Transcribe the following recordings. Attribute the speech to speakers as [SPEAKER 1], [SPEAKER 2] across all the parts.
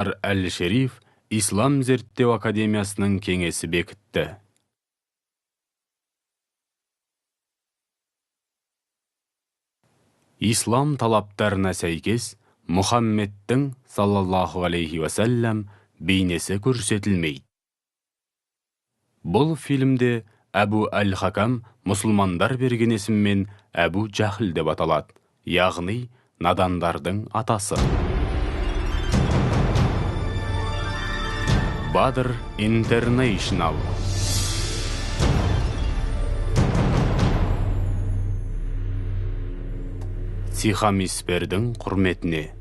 [SPEAKER 1] Әл-Шериф Ислам зерттеу академиясының кеңесі бекітті. Ислам талаптарына сәйкес Мұхаммедтің саллаллаху алейхи вассалям бейнесі көрсетілмейді. Бұл фильмде Әбу Әл-Хакам мұсылмандар берген есіммен Әбу Джахл деп аталады, яғни надандардың атасы. Badr International. Сихам Испердің құрметіне.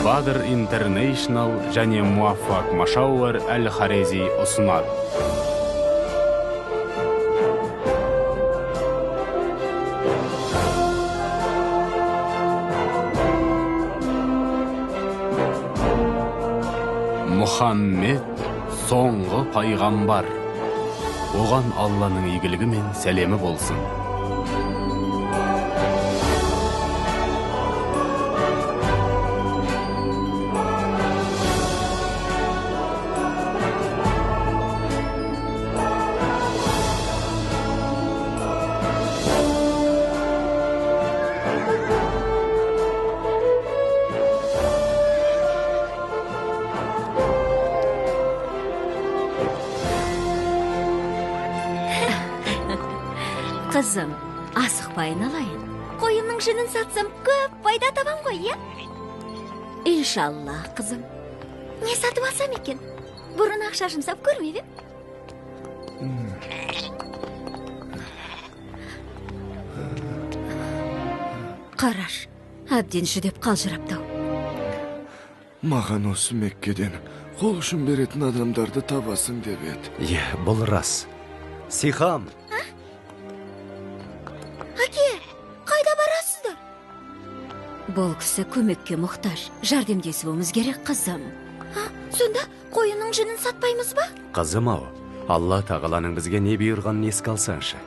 [SPEAKER 1] Badr International және Муаффак Машауэр Әл-Харези ұсынады. Мұхаммед соңғы пайғамбар. Оған Алланың игілігі мен сәлемі болсын.
[SPEAKER 2] Қызым, асықпайын алайын. Қойымның жынын сатсам, көп пайда табам ғой, е? Иншалла, қызым. Не сатып алсам екен? Бұрын ақша жұмсап көрмеп ем. Қараш, әбден жүдеп қалжыраптау.
[SPEAKER 3] Маған осы Меккеден қол ұшын беретін адамдарды табасың деп еді.
[SPEAKER 4] Бұл рас. Сихам.
[SPEAKER 2] Бұл кісі көмекке мұқтаж, жәрдемдесуіміз керек, қызым. Сонда қойының жынын сатпаймыз ба?
[SPEAKER 4] Қызым ау, Алла тағаланың бізге не бұйырғанын еске алсаңшы.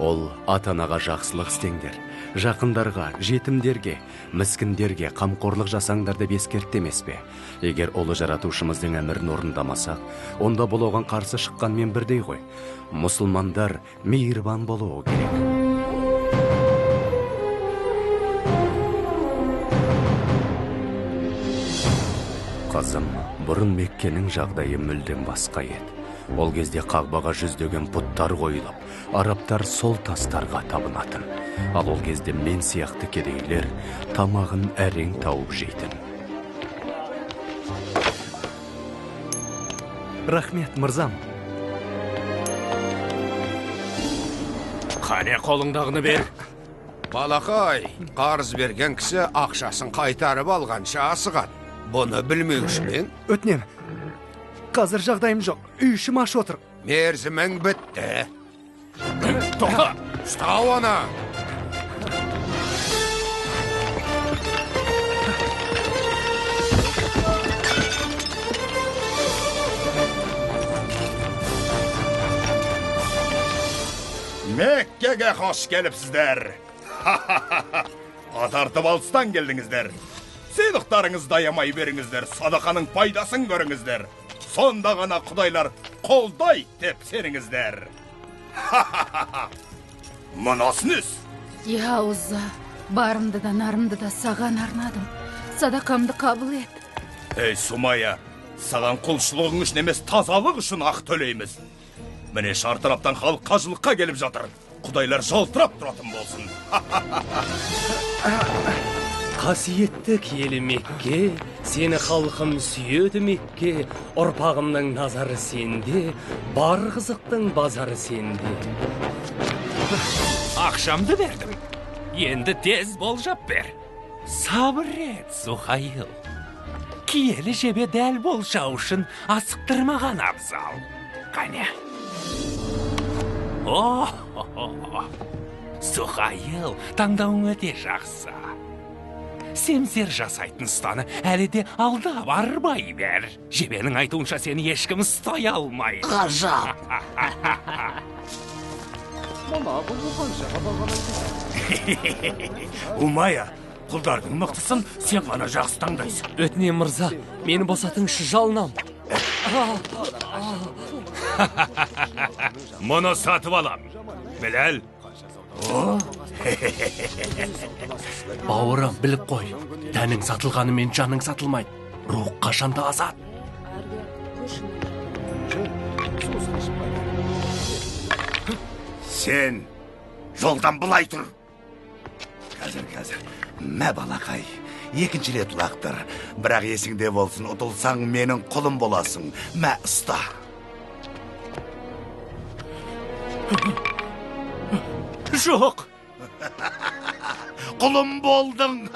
[SPEAKER 4] Ол ата-анаға жақсылық істеңдер, жақындарға, жетімдерге, міскіндерге қамқорлық жасаңдар деп ескертті емес пе? Егер ұлы жаратушымыздың әмірін орындамасақ, онда бұл оған қарсы шыққанмен бірдей ғой. Мұсылмандар мейірбан болуы керек. Қызым, бұрын Меккенің жағдайы мүлдем басқа еді. Ол кезде Қағбаға жүздеген пұттар қойылып, арабтар сол тастарға табынатын. Ал ол кезде мен сияқты кедейлер тамағын әрең тауып жейтін. Рахмет, мырзам.
[SPEAKER 5] Қане қолыңдағыны бер.
[SPEAKER 6] Балақай, қарыз берген кісі ақшасын қайтарып алғанша асығады. Бұны білмеушімен?
[SPEAKER 4] Өтінем. Қазір жағдайым жоқ. Үй ішім аш отыр.
[SPEAKER 6] Мерзімің бітті.
[SPEAKER 5] Тоқта!
[SPEAKER 6] Ұстау оны!
[SPEAKER 5] Меккеге қош келіпсіздер. Атартып алыстан келдіңіздер. Сыйлықтарыңыз даямай беріңіздер, садақаның пайдасын көріңіздер. Сонда ғана құдайлар қолдай деп сеніңіздер. Мұнасы нес?
[SPEAKER 7] Я Узза, барымды да нарымды да саған арнадым. Садақамды қабыл ет.
[SPEAKER 5] Ей Сумая, саған құлшылығың үшін емес тазалық үшін ақ төлейміз. Міне шартараптан халық қажылыққа келіп жатыр. Құдайлар жалтырап тұратын болсын.
[SPEAKER 8] Қасиетті киелі Мекке, сені халқым сүйеді Мекке, ұрпағымның назары сенде, бар қызықтың базары сенде.
[SPEAKER 9] Ақшамды бердім, енді тез болжап бер. Сабыр ет, Зухайыл. Киелі жебе дәл болшау үшін асықтырмаған абзал. Қане. Зухайыл, таңдауың өте жақсы. Семсер жасайтын ұстаны әлі де алда барбай бер. Жебенің айтуынша сені ешкім ұстай алмай.
[SPEAKER 6] Ғажап!
[SPEAKER 3] Мына бұл қаншаға бағалайды?
[SPEAKER 5] Умая, құлдардың мықтысын сен ғана жақсы таңдайсың.
[SPEAKER 8] Өтінем мырза, мені босатыңызшы, жалынам.
[SPEAKER 5] Мұны сатып алам. Біләл.
[SPEAKER 8] Бауырым, біліп қой. Тәнің сатылғанымен жаның сатылмайды. Рух қашанда азат.
[SPEAKER 5] Сен жолдан бұлай тұр. Қазір. Мә балақай, екінші рет лақтыр. Бірақ есіңде болсын, ұтылсаң менің құлым боласың. Мә ұста.
[SPEAKER 8] Жоқ.
[SPEAKER 5] Құлым болдың.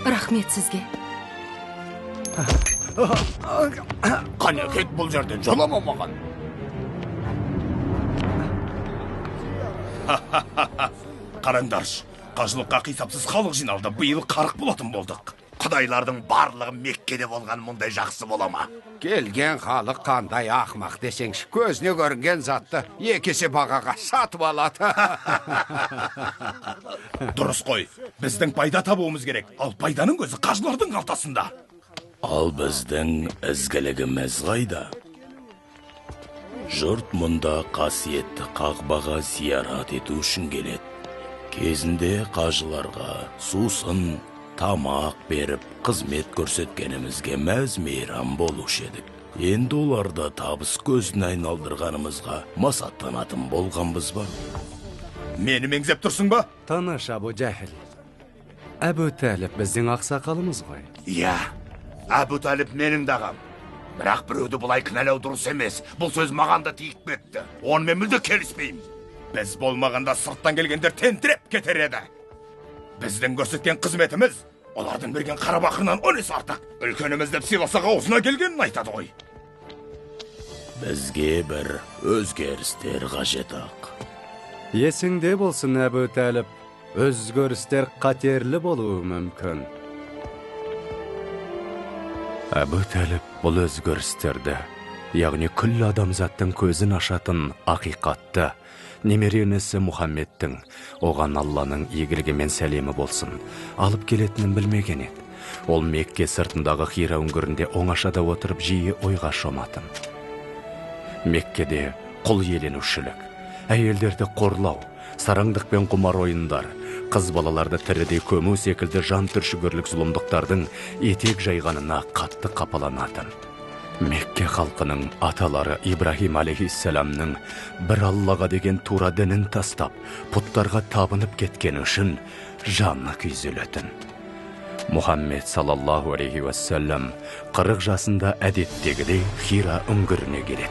[SPEAKER 7] Рахмет сізге.
[SPEAKER 5] Қане кет бұл жерден жолама маған. Қараңдаршы, қажылыққа қисапсыз халық жиналды. Биыл 40 болатын болдық. Құдайлардың барлығы Меккеде болған мұндай жақсы болама.
[SPEAKER 6] Келген халық қандай ақмақ десеңші, көзіне көрінген затты екесе бағаға сатып алады.
[SPEAKER 5] Дұрыс қой, біздің пайда табуымыз керек. Ал пайданың көзі қажылардың қалтасында.
[SPEAKER 10] Ал біздің ізгілігіміз қайда? Жұрт мұнда қасиетті қағбаға зиярат ету үшін келеді. Кезінде қажыларға сусын, тамақ беріп, қызмет көрсеткенімізге мәз мейрам болушы едік. Енді оларда табыс көзін айналдырғанымызға масаттанатын болғанбыз ба?
[SPEAKER 5] Мені меңзеп тұрсың ба?
[SPEAKER 4] Таныш Абу Жәһіл. Әбу Тәліп біздің ақсақалымыз ғой.
[SPEAKER 5] Иә, Әбу Талib менің дағам. Бірақ біреуді бұлай кінәлау дұрыс емес. Бұл сөз маған да тиіп кетті. Онымен мүлде келіспеймін. Біз болмағанда сырттан келгендер тентіреп кетер еді. Біздің көрсеткен қызметіміз олардың берген қарабақырынан 10 есе артық. Үлкеніміз деп сыйласақ аузына келгенін айтады ғой.
[SPEAKER 10] Бізге бір өзгерістер қажет ақ.
[SPEAKER 4] Есіңде болсын, Әбу Тәліп, өзгерістер қатерлі болуы мүмкін. Әбу Тәліп бұл өзгерістерді, яғни күллі адамзаттың көзін ашатын ақиқатты, немеренесі Мұхаммедтің, оған Алланың игілігі мен сәлемі болсын, алып келетінін білмеген еді. Ол Мекке сыртындағы Хира үңгірінде оңашада отырып жиі ойға шоматын. Меккеде құл иеленушілік, әйелдерді қорлау, сараңдық пен құмар ойындар, қыз балаларды тірідей көму секілді жан түршігерлік зұлымдықтардың етек жайғанына қатты қапаланатын. Мекке халқының аталары Ибрахим алейхиссаламның бір Аллаға деген тура дінін тастап, пұттарға табынып кеткені үшін жаны күйзелетін. Мұхаммед саллаллаху алейхи уассалам 40 жасында әдеттегідей Хира үңгіріне келеді.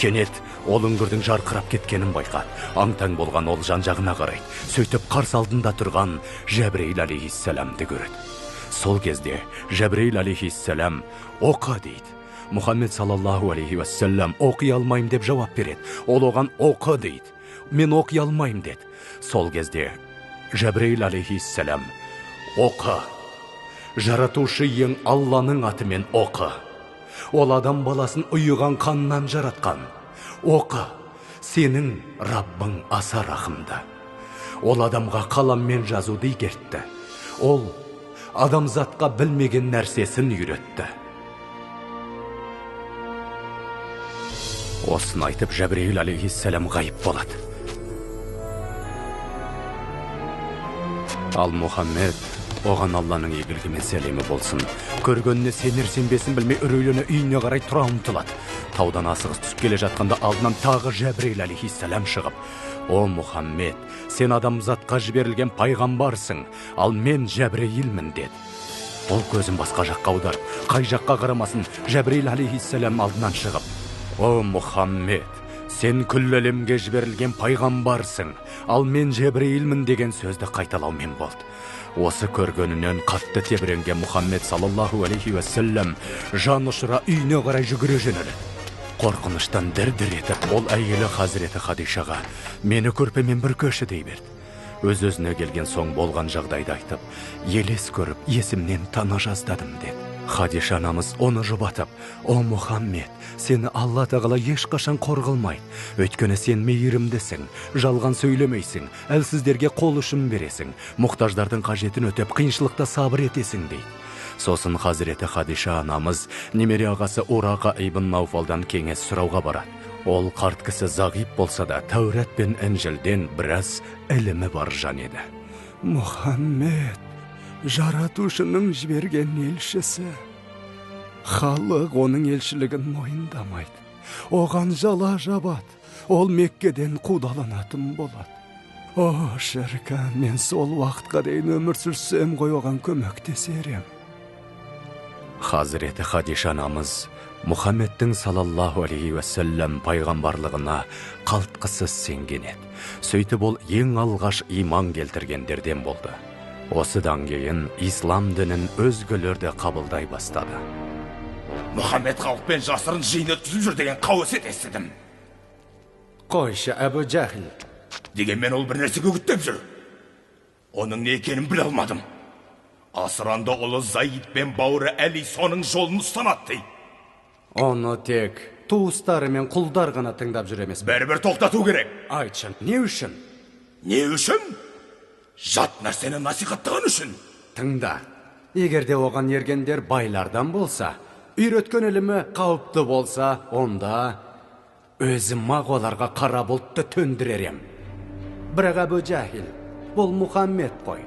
[SPEAKER 4] Кенет ол үңгірдің жарқырап кеткенін байқады. Аң-таң болған ол жан-жағына қарайды. Сөйтіп қарсы алдында тұрған Жәбірейіл алейхиссаламды көреді. Сол кезде Жәбірейіл алейхиссалам оқы дейді. Мұхаммед саллаллаху алейхи уассалам оқи алмайым деп жауап береді. Ол оған оқы дейді. Мен оқи алмайым деді. Сол кезде Жәбірейіл алейхиссалам оқы. Жаратушы ең Алланың атымен оқы. Ол адам баласын ұйыған қаннан жаратқан. Оқы, сенің Раббың аса рахымды. Ол адамға қаламмен жазуды игертті. Ол адамзатқа білмеген нәрсесін үйретті. Осын айтып Жәбірейіл алейхиссалам ғайып болады. Ал Мұхаммед оған Алланың игілігі мен сәлемі болсын. Көргеніне сенер-сенбесін білмей үрейлене үйіне қарай тұра ұмтылады. Таудан асығыс түсіп келе жатқанда алдынан тағы Жәбірейіл алейхиссалам шығып: «О Мұхаммед, сен адамзатқа жіберілген пайғамбарсың, ал мен Жәбірейілмін» деді. Ол көзін басқа жаққа аударып, қай жаққа қарамасын, Жәбірейіл алейхиссалам алдынан шығып: «О Мұхаммед, сен күллі әлемге жіберілген пайғамбарсың, ал мен Жәбірейілмін» деген сөзді қайталаумен болды. Осы көргенінен қатты тебіренген Мұхаммед саллаллаху алейхи уассалам жан ұшыра үйіне қарай жүгіре жөнелді. Қорқыныштан дір-дір етіп, ол әйелі Хазіреті Хадишаға: «Мені көрпемен бір көші» дей берді. Өз-өзіне келген соң болған жағдайды айтып: «Елес көріп, есімнен тана жаздадым» деді. Хадиша анамыз оны жұбатып: «О Мұхаммед, сені Алла тағала ешқашан қорғылмайды. Өйткені сен мейірімдісің, жалған сөйлемейсің, әлсіздерге қол ұшын бересің, мұқтаждардың қажетін өтеп, қиыншылықта сабыр етесің» дейді. Сосын Хазіреті Хадиша анамыз немере ағасы Урақа ибн Науфалдан кеңес сұрауға барады. Ол қарт кісі зағип болса да, Тәурат пен Інжілден біраз ілімі бар жан еді. «Мұхаммед, жаратушының жіберген елшісі. Халық оның елшілігін мойындамайды. Оған жала жабады. Ол Меккеден қудаланатын болады. О, шіркін, мен сол уақытқа дейін өмір сүрсем ғой, оған көмектесерем». Хазіреті Хадиша анамыз Мұхаммедтің салаллаху алейхи уассалам пайғамбарлығына қалтқысыз сенген еді. Сөйтіп ол ең алғаш иман келтіргендерден болды. Осыдан кейін ислам дінін өзгелер де қабылдай бастады.
[SPEAKER 5] Мұхаммед халықпен жасырын жиын өткізіп жүр деген қауесет естідім.
[SPEAKER 6] Қойшы, Әбу Жәхіл.
[SPEAKER 5] Дегенмен ол бір нәрсе көгіттеп жүр. Оның не екенін біле алмадым. Асыранда ұлы Заид пен бауыры Әли соның жолын ұстанады дейді.
[SPEAKER 6] Оны тек туыстары мен құлдар ғана тыңдап жүр емес.
[SPEAKER 5] Бәрібір тоқтату керек.
[SPEAKER 6] Айтшы, не үшін?
[SPEAKER 5] Не үшін? Жат нәрсені насихаттаған үшін.
[SPEAKER 6] Тыңда, егерде оған ергендер байлардан болса, үйреткен ілімі қауіпті болса, онда өзім мағоларға қара бұлтты төндіререм. Бірақ Әбу Жәхіл, бұл Мұхаммед қой.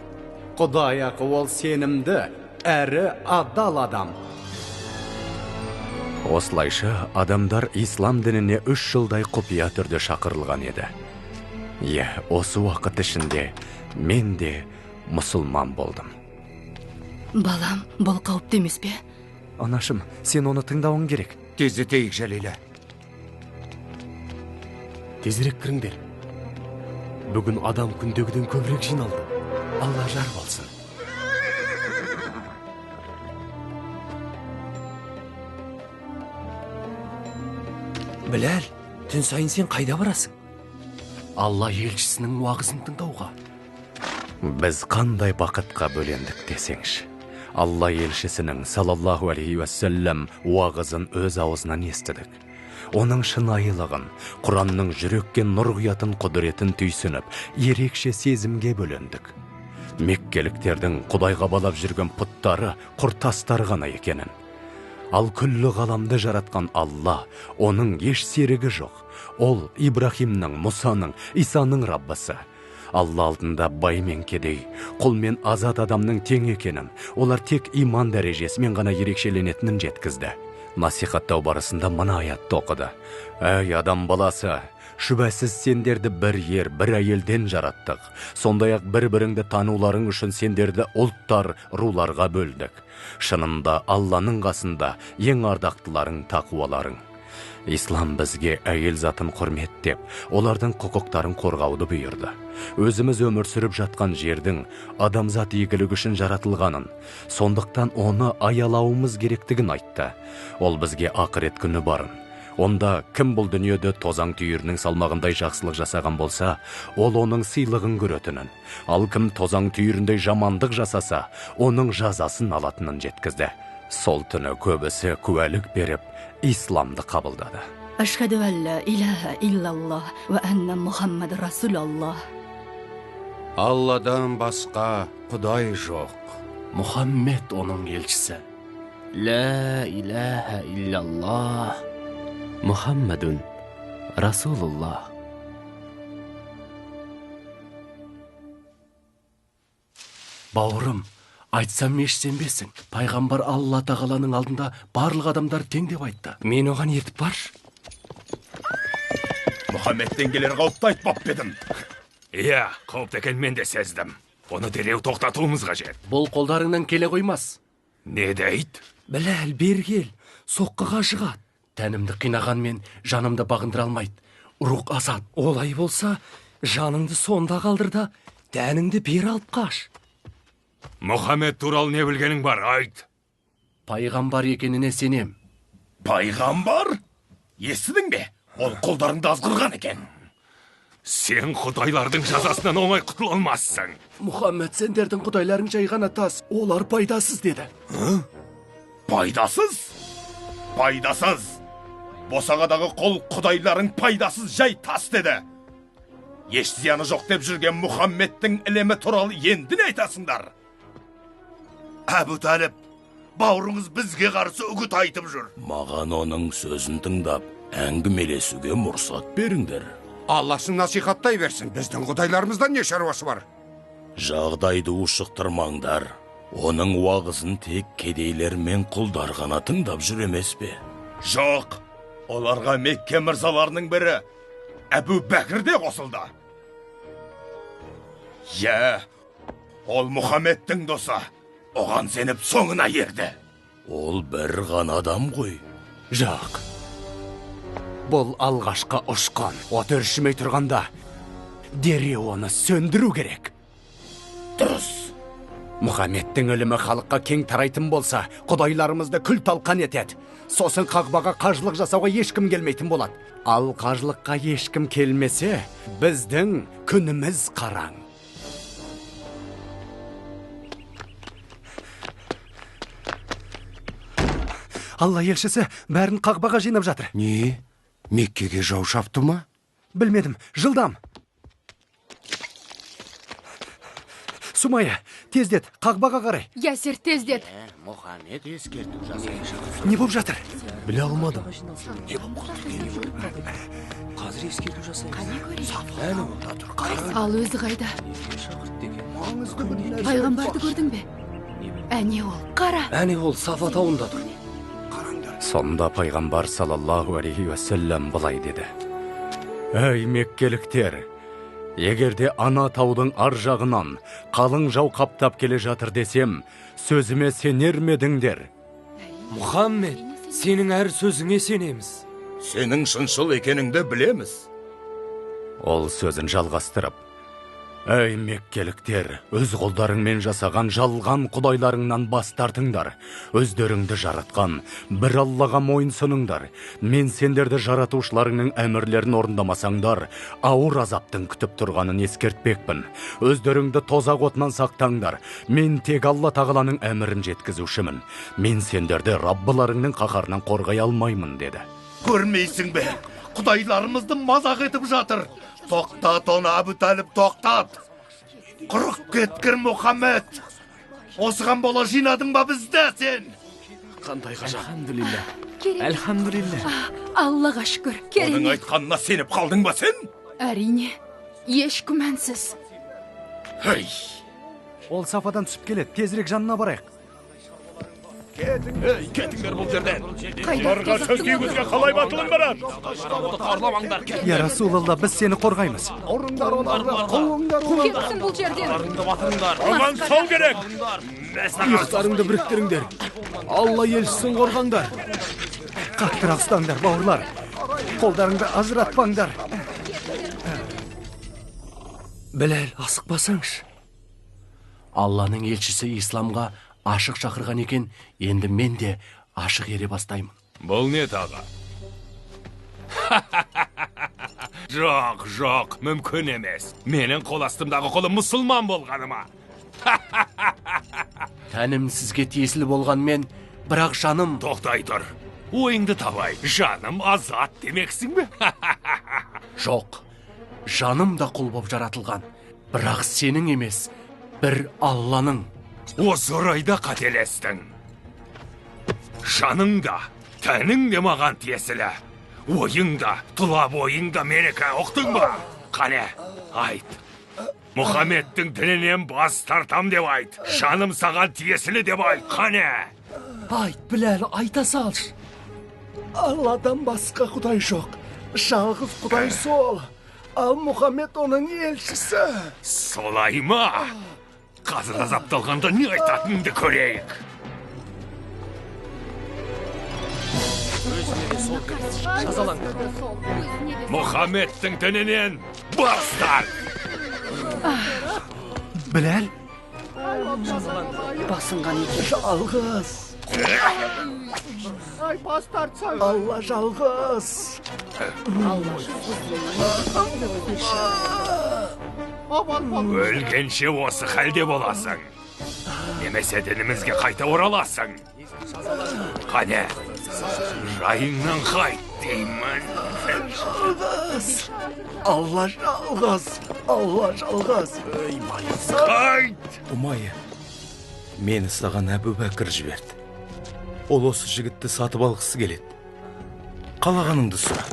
[SPEAKER 6] Құдай ақы, ол сенімді, әрі адал адам.
[SPEAKER 4] Осылайша адамдар ислам дініне 3 жылдай құпия түрде шақырылған еді. Осы уақыт ішінде мен де мұсылман болдым.
[SPEAKER 7] Балам, бұл қауіпті емес пе?
[SPEAKER 4] Анашым, сен оны тыңдауың керек.
[SPEAKER 6] Тездетейік, Жәлила.
[SPEAKER 8] Тезірек кіріңдер. Бүгін адам күндегіден көбірек жиналды. Алла жар болсын. Біләл, түн сайын сен қайда барасың? Алла елшісінің уағызын тыңдауға.
[SPEAKER 4] Біз қандай бақытқа бөлендік десеңші. Алла елшісінің салаллаху алейхи уассалам уағызын өз аузынан естідік. Оның шынайылығын, Құранның жүрекке нұр құятын құдіретін түйсініп, ерекше сезімге бөлендік. Меккеліктердің Құдайға балап жүрген пұттары құртастар ғана екенін. Ал күллі ғаламды жаратқан Алла, оның еш серігі жоқ. Ол Ибрахимнің, Мұсаның, Исаның Раббысы. Алла алдында бай мен кедей, құл мен азат адамның тең екенін, олар тек иман дәрежесімен ғана ерекшеленетінін жеткізді. Насихаттау барысында мына аятты оқыды. Әй адам баласы, шүбәсіз сендерді бір ер, бір әйелден жараттық. Сондай-ақ бір-біріңді тануларың үшін сендерді ұлттар, руларға бөлдік. Шынында Алланың қасында ең ардақтыларың тақуаларың. Ислам бізге әйел затын құрметтеп, олардың құқықтарын қорғауды бұйырды. Өзіміз өмір сүріп жатқан жердің адамзат игілігі үшін жаратылғанын, сондықтан оны аялауымыз керектігін айтты. Ол бізге ақырет күні барын. Онда кім бұл дүниеде тозаң түйірінің салмағындай жақсылық жасаған болса, ол оның сыйлығын көретінін. Ал кім тозаң түйіріндей жамандық жасаса, оның жазасын алатынын жеткізді. Сол түні көбісі куәлік беріп, исламды қабылдады.
[SPEAKER 7] Ашхаду алла илаха иллаллах ва анна Мұхаммад Расулаллах.
[SPEAKER 6] Алладан басқа Құдай жоқ.
[SPEAKER 8] Мұхаммед оның елшісі. Ла илаха иллаллах Мұхаммадун Расулуллах. Бауырым, айтсам еш-сенбесің. Пайғамбар Алла тағаланың алдында барлық адамдар тең деп айтты. Мен оған ертіп бар.
[SPEAKER 5] Мұхаммедтен келер қауіпті айтпап бедім.
[SPEAKER 9] Иә, қауіпті екен мен де сездім. Оны дереу тоқтатуымыз қажет.
[SPEAKER 8] Бұл қолдарыңнан келе қоймас.
[SPEAKER 9] Не дейді?
[SPEAKER 8] Біләл, бергел, соққыға жығады. Тәнімді қинаған мен жанымды бағындыра алмайды. Руқ азат. Олай болса, жаныңды сонда қалдыр да, тәніңді бер алып қаш.
[SPEAKER 9] Мұхаммед туралы не білгенің бар, айт.
[SPEAKER 8] Пайғамбар екеніне сенем.
[SPEAKER 5] Пайғамбар? Естідің бе? Ол қолдарыңды азғырған екен.
[SPEAKER 9] Сен құдайлардың жазасынан оңай құтыла алмассың.
[SPEAKER 8] Мұхаммед, сендердің құдайларың жай ғана тас, олар пайдасыз деді.
[SPEAKER 5] Пайдасыз? Пайдасыз. Босағадағы қол құдайларың пайдасыз жай тас деді. Еш зияны жоқ деп жүрген Мұхаммедтің ілімі туралы енді не айтасыңдар? Әбу Талib, бауырыңыз бізге қарсы үгіт айтып жүр.
[SPEAKER 10] Маған оның сөзін тыңдап, әңгімелесуге мұрсат беріңдер.
[SPEAKER 11] Алласын насихаттай берсін, біздің құдайларымыздан не шаруасы бар?
[SPEAKER 10] Жағдайды ушықтырмаңдар. Оның уағызын тек кедейлер мен құлдар ғана тыңдап жүр емес пе?
[SPEAKER 5] Жоқ, оларға Мекке мырзаларының бірі Әбу Бәкір де қосылды. Ол Мұхаммедтің досы. Оған сеніп соңына ерді.
[SPEAKER 10] Ол бір ғана адам ғой.
[SPEAKER 6] Жоқ. Бұл алғашқы ұшқан, от өршімей тұрғанда, дереу оны сөндіру керек.
[SPEAKER 5] Дұрыс.
[SPEAKER 6] Мұхаммедтің өлімі халыққа кең тарайтын болса, құдайларымызды күл талқан етеді. Сосын Қағбаға қажылық жасауға ешкім келмейтін болады. Ал қажылыққа ешкім келмесе, біздің күніміз қараң. Алла елшісі бәрін Қағбаға жинап жатыр.
[SPEAKER 11] Не? Меккеге жау шапты ма?
[SPEAKER 6] Білмедім, жылдам. Сумая, тездет, Қағбаға қарай.
[SPEAKER 7] Ясир, тездет.
[SPEAKER 4] Мұхаммед ескерту жасай.
[SPEAKER 6] Не болып жатыр?
[SPEAKER 8] Біле алмадым.
[SPEAKER 4] Қазір ескерту жасай.
[SPEAKER 7] Ал өзі қайда? Пайғамбарды көрдің бе? Әне ол, қара.
[SPEAKER 8] Әне ол Сафа тауында тұр.
[SPEAKER 6] Сонда пайғамбар саллаллаху алейхи уассалам былай деді: Әй меккеліктер, егерде ана таудың ар жағынан қалың жау қаптап келе жатыр десем, сөзіме сенер медіңдер?
[SPEAKER 8] Мұхаммед, сенің әр сөзіңе сенеміз.
[SPEAKER 5] Сенің шыншыл екеніңді білеміз.
[SPEAKER 6] Ол сөзін жалғастырып: Әй меккеліктер, өз қолдарыңмен жасаған жалған құдайларыңнан бас тартыңдар. Өздеріңді жаратқан бір Аллаға мойынсыныңдар. Мен сендерді жаратушыларыңның әмірлерін орындамасаңдар, ауыр азаптың күтіп тұрғанын ескертпекпін. Өздеріңді тозақ отынан сақтаңдар. Мен тек Алла тағаланың әмірін жеткізушімін. Мен сендерді Раббыларыңның қаһарынан қорғай алмаймын, деді.
[SPEAKER 5] Көрмейсің бе? Құдайларымызды мазақ етіп жатыр. Тоқтат оны, Әбу Талib, тоқтат. Құрық кеткір Мұхаммед. Осыған бола жинадың ба бізді сен?
[SPEAKER 8] Қандай ғажап.
[SPEAKER 7] Әлхамдулилля. Аллаға шүкір, керемет.
[SPEAKER 5] Оның айтқанына сеніп қалдың ба сен?
[SPEAKER 7] Әрине, еш күмәнсіз.
[SPEAKER 6] Ол Сафадан түсіп келеді, тезірек жанына барайық.
[SPEAKER 5] Кетіңдер бұл жерден.
[SPEAKER 7] Қайда?
[SPEAKER 5] Сөз түйгізге қалай батылың барар?
[SPEAKER 6] Я Расулалла, біз сені қорғаймыз.
[SPEAKER 7] Кетсін бұл жерден.
[SPEAKER 5] Оған сол керек.
[SPEAKER 6] Иықтарыңды біріктіріңдер. Алла елшісін қорғаңдар. Қаттырақ ұстаңдар, бауырлар. Қолдарыңды ажыратпаңдар.
[SPEAKER 8] Біләл, асықпасаңшы. Алланың елшісі исламға ашық шақырған екен, енді мен де ашық ере бастаймын.
[SPEAKER 9] Бұл не тағы? Жоқ, мүмкін емес. Менің қол астымдағы қолы мұсылман болғаныма.
[SPEAKER 8] Тәнім сізге тиесілі болған мен, бірақ жаным...
[SPEAKER 9] Тоқтай тұр. Ойыңды табай. Жаным азат демексің бе?
[SPEAKER 8] Жоқ, жаным да құл боп жаратылған. Бірақ сенің емес, бір Алланың.
[SPEAKER 9] Осы орайда қателестің. Жаның да, тәнің де маған тиесілі. Ойың да, тұла бойың да менікі, ұқтың ба? Қане, айт. Мұхаммедтің дінінен бас тартам деп айт. Жаным саған тиесілі деп айт, қане.
[SPEAKER 8] Айт, Біләл, айта салшы.
[SPEAKER 3] Алладан басқа құдай жоқ. Жалғыз құдай сол. Ал Мұхаммед оның елшісі.
[SPEAKER 9] Солай ма? Қазір азапталғанда не айтатыныңды көрейік. Мұхаммедтің дінінен бас тарт.
[SPEAKER 6] Біләл?
[SPEAKER 3] Басынған екен. Жалғыз. Ай, бас тартсаң. Алла жалғыз.
[SPEAKER 9] Өлгенше осы халде боласың. немесе дінімізге қайта ораласың. Қане, жайыңнан қайт деймін.
[SPEAKER 3] Allah жалғыз, Allah жалғыз.
[SPEAKER 9] Қайт!
[SPEAKER 10] Умайы, мені саған Әбу Бәкір жіберді. Ол осы жігітті сатып алғысы келеді. Қалағаныңды сұра.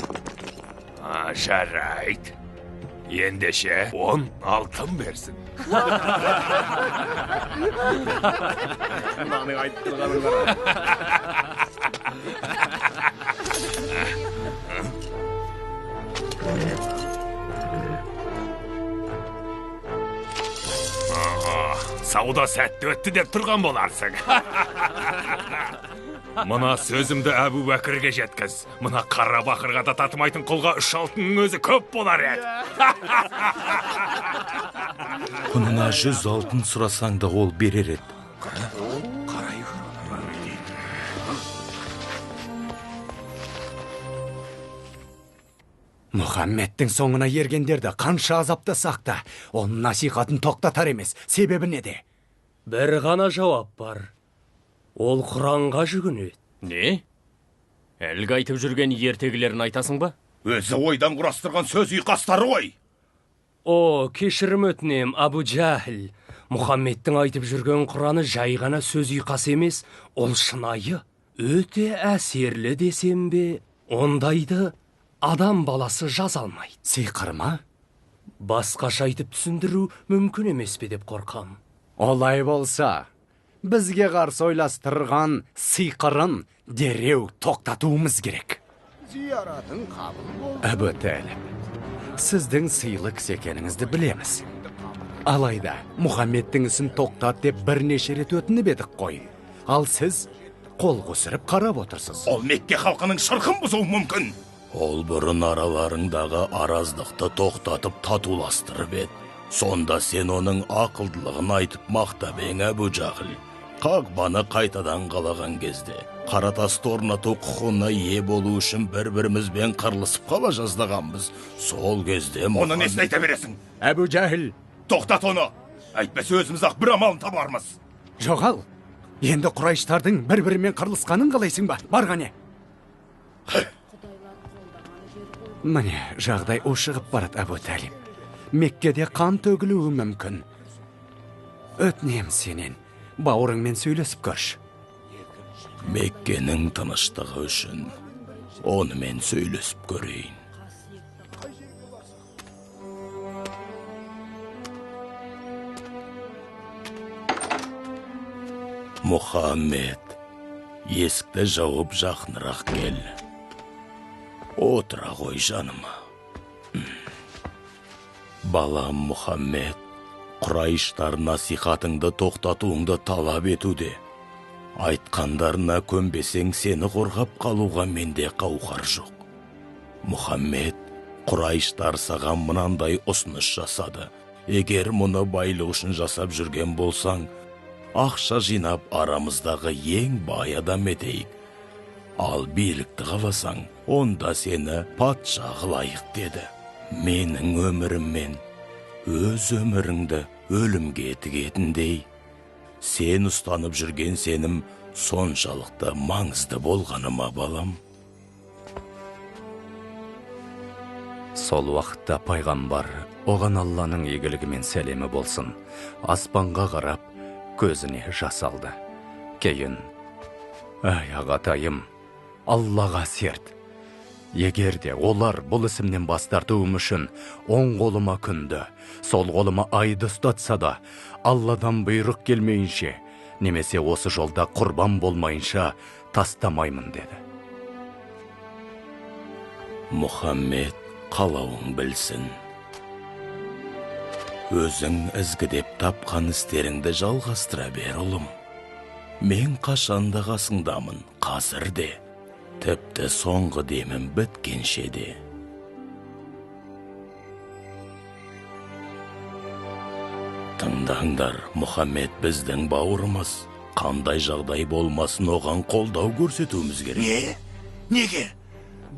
[SPEAKER 9] Жарайт. Ендеше 10 алтын берсін. Сауда сәтті өтті деп тұрған боларсың. Мына сөзімді Әбу Бәкірге жеткіз. Мына қара бақырға да татымайтын құлға 3 алтынның өзі көп болар еді.
[SPEAKER 10] Құнына 100 алтын сұрасаң да ол берер еді.
[SPEAKER 6] Мұхаммедтің соңына ергендерді қанша азаптасақ та, оның насихатын тоқтатар емес. Себебі неде?
[SPEAKER 8] Бір ғана жауап бар. Ол Құранға жүгінеді.
[SPEAKER 12] Не? Әлгі айтып жүрген ертегілерін айтасың ба?
[SPEAKER 5] Өзі ойдан құрастырған сөз ұйқастары ғой.
[SPEAKER 8] О, кешірім өтінем, Абу Жахил. Мұхаммедтің айтып жүрген Құраны жай ғана сөз ұйқас емес, ол шынайы, өте әсерлі десем бе, ондайды адам баласы жаза алмайды.
[SPEAKER 6] Сиқыр ма?
[SPEAKER 8] Басқаша айтып түсіндіру мүмкін емес пе деп қорқам.
[SPEAKER 6] Олай болса, бізге қарсы ойластырған сиқырын дереу тоқтатуымыз керек.
[SPEAKER 3] Зияратың қабыл бол.
[SPEAKER 6] Әбу Талиб, сіздің сыйлы кісі екеніңізді білеміз. Алайда, Мұхаммедтің ісін тоқтат деп бірнеше рет өтініп едік қой. Ал сіз қол қусырып қарап отырсыз.
[SPEAKER 5] Ол Мекке халқының шырқын бұзуы мүмкін.
[SPEAKER 10] Ол бұрын араларыңдағы араздықты тоқтатып татуластырып еді. Сонда сен оның ақылдылығын айтып мақтап ең, Әбу Жахил. Қағбаны қайтадан қалаған кезде қаратасты орнату құқығына ие болу үшін бір-бірімізбен қырылысып қала жаздағанбыз. Сол кезде
[SPEAKER 5] Оны несін айта бересің?
[SPEAKER 6] Әбу Жахил,
[SPEAKER 5] Тоқтат оны. Әйтпесе өзіміз-ақ бір амалын табармыз.
[SPEAKER 6] жоғал. Енді Құрайштардың бір-бірімен қырылысқанын қалайсың ба? Барғане. Міне, жағдай ушығып барады, Әбу Талиб. Меккеде қан төгілуі мүмкін. Өтінем сенен, бауырыңмен сөйлесіп көрші.
[SPEAKER 10] Меккенің тыныштығы үшін онымен сөйлесіп көрейін. Мұхаммед, есікті жауып жақынырақ кел. Отыра ғой жаныма. Балам Мұхаммед, Құрайыштар насихатыңды тоқтатуыңды талап етуде. Айтқандарына көнбесең сені қорғап қалуға менде қауқар жоқ. Мұхаммед, Құрайыштар саған мынандай ұсыныс жасады. Егер мұны байлық үшін жасап жүрген болсаң, ақша жинап арамыздағы ең бай адам етейік. Ал билікті қаласаң, онда сені патша қылайық деді. Менің өміріммен өз өміріңді өлімге тігетіндей, сен ұстанып жүрген сенім соншалықты маңызды болғаны ма, балам?
[SPEAKER 6] Сол уақытта пайғамбар, оған Алланың игілігі мен сәлемі болсын, аспанға қарап, көзіне жас алды. Кейін, «Ай, ағатайым, Аллаға серт. Егер де олар бұл ісімнен бас тартуым үшін оң қолыма күнді, сол қолыма айды ұстатса да, Алладан бұйрық келмейінше, немесе осы жолда құрбан болмайынша тастамаймын» деді.
[SPEAKER 10] Мұхаммед, қалауың білсін. Өзің ізгідеп тапқан істеріңді жалғастыра бер, ұлым. Мен қашанда қасыңдамын, қазір де, тіпті соңғы демім біткенше де. Тыңдаңдар, Мұхаммед біздің бауырымыз. Қандай жағдай болмасын оған қолдау көрсетуіміз керек.
[SPEAKER 5] Не? Неге?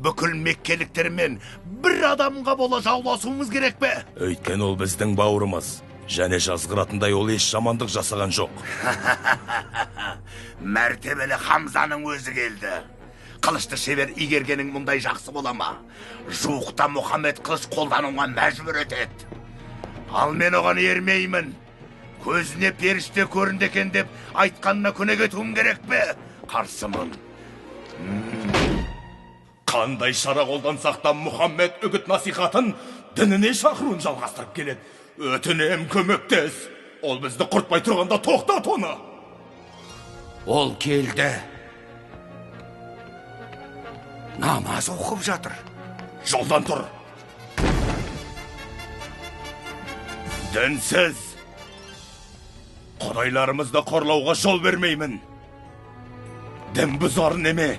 [SPEAKER 5] Бүкіл меккеліктермен бір адамға бола жауласуымыз керек пе?
[SPEAKER 10] Өйткен ол біздің бауырымыз. және жазғыратындай ол еш жамандық жасаған жоқ.
[SPEAKER 5] Мәртебелі Хамзаның өзі келді. Қылышты шебер игергенің мұндай жақсы бола ма? Жуықта Мұхаммед қылыш қолдануға мәжбүр етеді. Ал мен оған ермеймін. Көзіне періште көрінді екен деп айтқанына көне кетуім керек пе? Қарсымын.
[SPEAKER 13] Қандай шара қолдансақ та Мұхаммед үгіт насихатын дініне шақыруын жалғастырып келеді. Өтінем, көмектес. Ол бізді құртпай тұрғанда тоқтат оны.
[SPEAKER 11] Ол келді. Намаз оқып жатыр.
[SPEAKER 13] Жолдан тұр.
[SPEAKER 5] Дінсіз.
[SPEAKER 13] Құдайларымызды қорлауға жол бермеймін. Дін бұзар неме?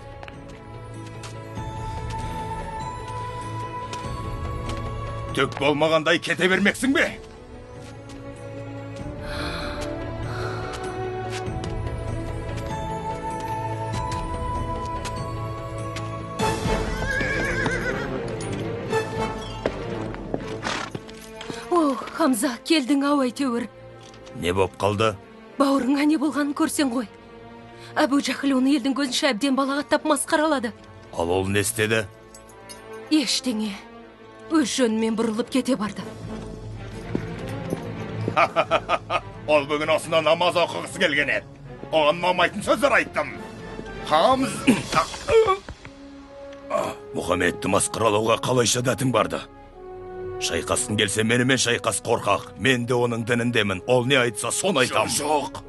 [SPEAKER 13] Түк болмағандай кете бермексің бе?
[SPEAKER 7] О, Хамза, келдің ау әйтеуір.
[SPEAKER 10] Не боп қалды?
[SPEAKER 7] Бауырыңа не болғанын көрсең ғой. Әбу Жахил оны елдің көзінше әбден балағаттап масқаралады.
[SPEAKER 10] Ал ол не істеді?
[SPEAKER 7] Ештеңе. Өз жөнмен бұрылып кете барды.
[SPEAKER 13] Ол бүгін осында намаз оқығысы келген еді. Оған ұнамайтын сөздер айттым.
[SPEAKER 10] Мұхаммедті масқаралауға қалайша дәтің барды? Шайқасқың келсе менімен шайқас, қорқақ. Мен де оның дініндемін. Ол не айтса соны айтам.
[SPEAKER 13] Жоқ.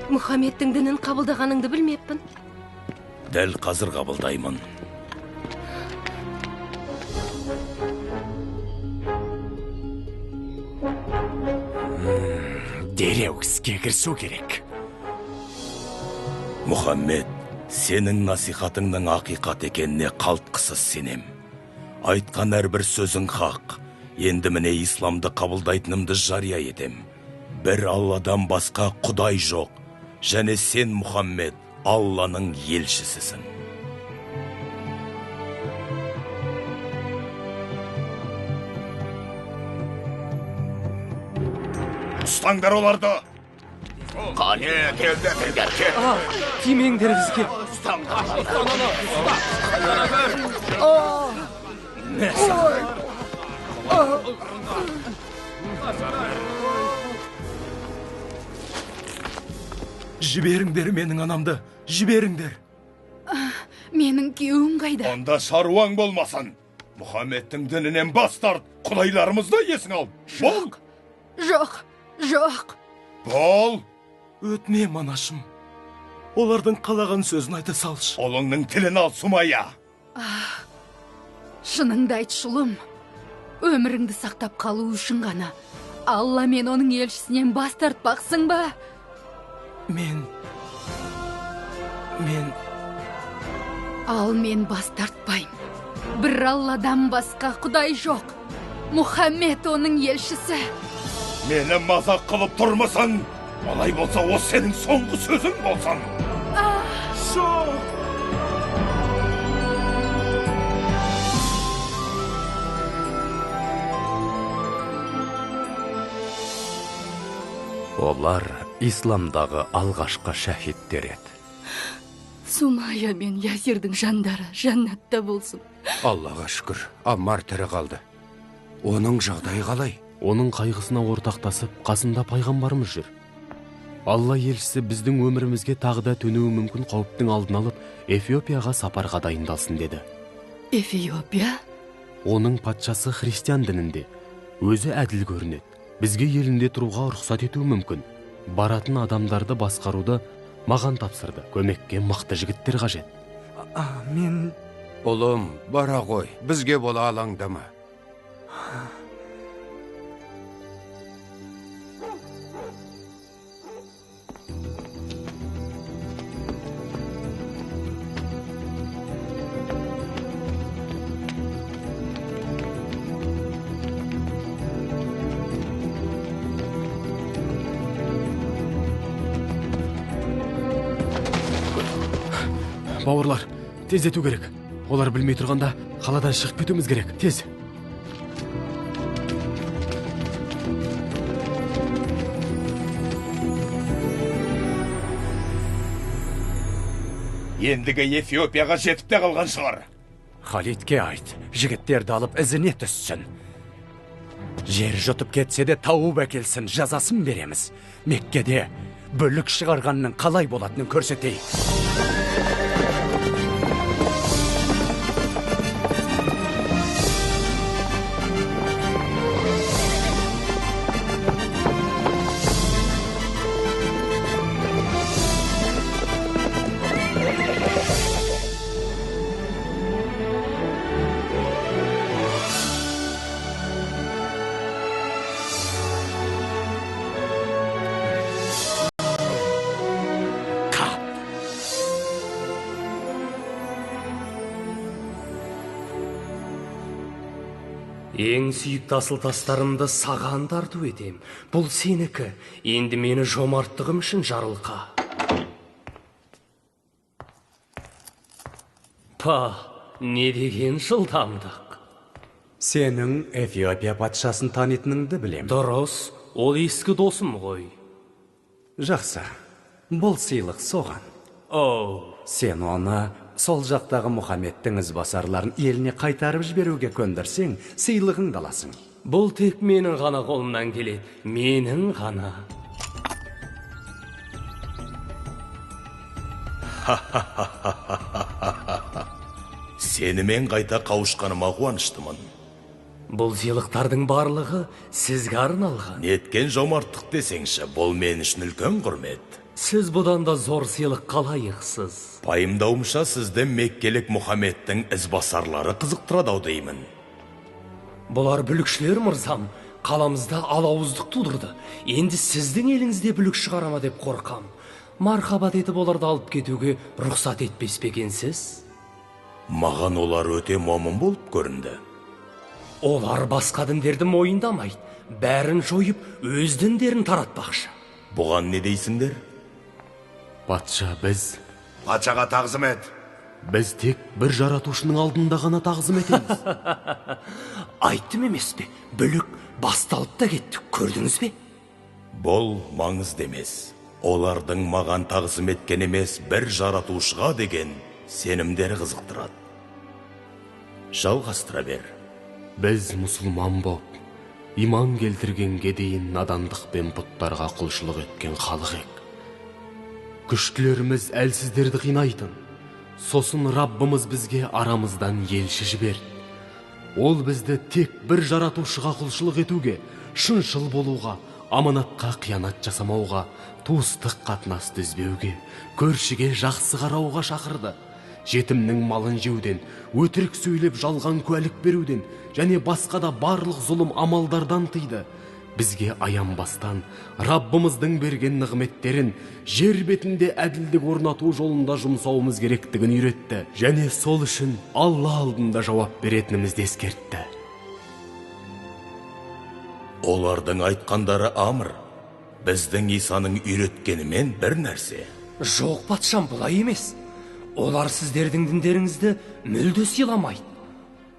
[SPEAKER 7] Мұхаммедтің дінін қабылдағаныңды білмеппін.
[SPEAKER 10] Дәл қазір қабылдаймын.
[SPEAKER 6] Дереу іске кірісу керек.
[SPEAKER 10] Мұхаммед, сенің насихатыңның ақиқат екеніне қалтқысыз сенем. Айтқан әрбір сөзің хақ. Енді міне исламды қабылдайтынымды жария етем. Бір Алладан басқа Құдай жоқ. Және сен, Мұхаммед, Алланың елшісісің.
[SPEAKER 13] Ұстаңдар оларды.
[SPEAKER 5] Қане, келдіңдер, кел.
[SPEAKER 8] Тимеңдер бізге.
[SPEAKER 13] Жіберіңдер менің анамды, жіберіңдер.
[SPEAKER 7] Менің күйеуім қайда?
[SPEAKER 13] Онда шаруаң болмасын. Мұхаммедтің дінінен бас тарт, құдайларымызды есің ал. Бол!
[SPEAKER 7] Жоқ.
[SPEAKER 13] Бол! Өтінем, анашым. Олардың қалаған сөзін айта салшы. Олыңның тілін ал, Сумайя.
[SPEAKER 7] Шыныңды айт, шұлым. Өміріңді сақтап қалу үшін ғана Алла мен оның елшісінен бас тартпақсың ба? Ал мен бас тартпайым. Бір Алладан басқа Құдай жоқ. Мұхаммед оның елшісі.
[SPEAKER 13] Мені мазақ қылып тұрмысын. Олай болса, о сенің соңғы сөзің болсын.
[SPEAKER 4] Олар исламдағы алғашқы шәһидтер еді.
[SPEAKER 7] Сумайя мен Ясирдің жандары жаннатта болсын.
[SPEAKER 11] Аллаға шүкір, Аммар тірі қалды. Оның жағдайы қалай?
[SPEAKER 1] Оның қайғысына ортақтасып, қасында пайғамбарымыз жүр. Алла елшісі біздің өмірімізге тағы да төнуі мүмкін қауіптің алдын алып, Эфиопияға сапарға дайындалсын деді.
[SPEAKER 7] Эфиопия?
[SPEAKER 1] Оның патшасы христиан дінінде. Өзі әділ көрінеді. Бізге елінде тұруға рұқсат етуі мүмкін. Баратын адамдарды басқаруды маған тапсырды. Көмекке мықты жігіттер қажет.
[SPEAKER 11] Мен... Ұлым, бара ғой, бізге бола алаңдама.
[SPEAKER 1] Бауырлар, тездету керек. олар білмей тұрғанда қаладан шығып кетуіміз керек, тез.
[SPEAKER 5] Ендігі Эфиопияға жетіп те қалған шығар.
[SPEAKER 6] Халидке айт, жігіттерді алып ізіне түссін. Жер жұтып кетсе де тауып әкелсін, жазасын береміз. Меккеде бүлік шығарғанның қалай болатынын көрсетейік.
[SPEAKER 8] Ең сүйікті асыл тастарымды саған тарту етем. Бұл сенікі. Енді мені жомарттығым үшін жарылқа. Па, не деген жылдамдық.
[SPEAKER 6] Сенің Эфиопия патшасын танитыныңды білем.
[SPEAKER 8] Дұрыс, ол ескі досым ғой.
[SPEAKER 6] Жақсы, бұл сыйлық соған. Сен оны сол жақтағы Мұхаммедтің ізбасарларын еліне қайтарып жіберуге көндірсең, сыйлығыңды аласың.
[SPEAKER 8] Бұл тек менің ғана қолымнан келеді. Менің ғана.
[SPEAKER 10] Сенімен қайта қауышқаныма қуаныштымын.
[SPEAKER 8] Бұл сыйлықтардың барлығы сізге арналған.
[SPEAKER 10] Неткен жомарттық десеңші, бұл мен үшін үлкен құрмет.
[SPEAKER 8] Сіз бұдан да зор сыйлық қалайықсыз.
[SPEAKER 10] Пайымдауымша сізді меккелік Мұхаммедтің ізбасарлары қызықтырады деймін.
[SPEAKER 8] Бұлар бүлікшілер, мырзам. Қаламызда алауыздық тудырды. Енді сіздің еліңізде бүлік шығарама деп қорқам. Мархабат етіп оларды алып кетуге рұқсат етпес пе екенсіз?
[SPEAKER 10] Маған олар өте момын болып көрінді.
[SPEAKER 8] Олар басқа діндерді мойындамайды. Бәрін жойып, өз діндерін таратпақшы.
[SPEAKER 10] Бұған не дейсіңдер?
[SPEAKER 1] Патша, біз...
[SPEAKER 5] Патшаға тағзым ет.
[SPEAKER 1] Біз тек бір жаратушының алдында ғана тағзым етеміз.
[SPEAKER 8] Айттым емес пе? Бүлік басталып та кетті, көрдіңіз бе?
[SPEAKER 10] Бұл маңызды емес. Олардың маған тағзым еткен емес, бір жаратушыға деген сенімдері қызықтырады. Жалғастыра бер.
[SPEAKER 1] Біз мұсылман боп, иман келтіргенге дейін надандық пен бұттарға құлшылық еткен халық ек. Күштілеріміз әлсіздерді қинайтын. Сосын Раббымыз бізге арамыздан елші жіберді. Ол бізді тек бір жаратушыға құлшылық етуге, шыншыл болуға, аманатқа қиянат жасамауға, туыстық қатынасты үзбеуге, көршіге жақсы қарауға шақырды. Жетімнің малын жеуден, өтірік сөйлеп жалған куәлік беруден және басқа да барлық зұлым амалдардан тыйды. Бізге аянбастан Раббымыздың берген нығметтерін жер бетінде әділдік орнату жолында жұмсауымыз керектігін үйретті. Және сол үшін Алла алдында жауап беретінімізді ескертті.
[SPEAKER 10] Олардың айтқандары амыр. Біздің Исаның үйреткенімен бір нәрсе.
[SPEAKER 8] Жоқ, патшам, бұлай емес. Олар сіздердің діндеріңізді мүлде сыйламайды.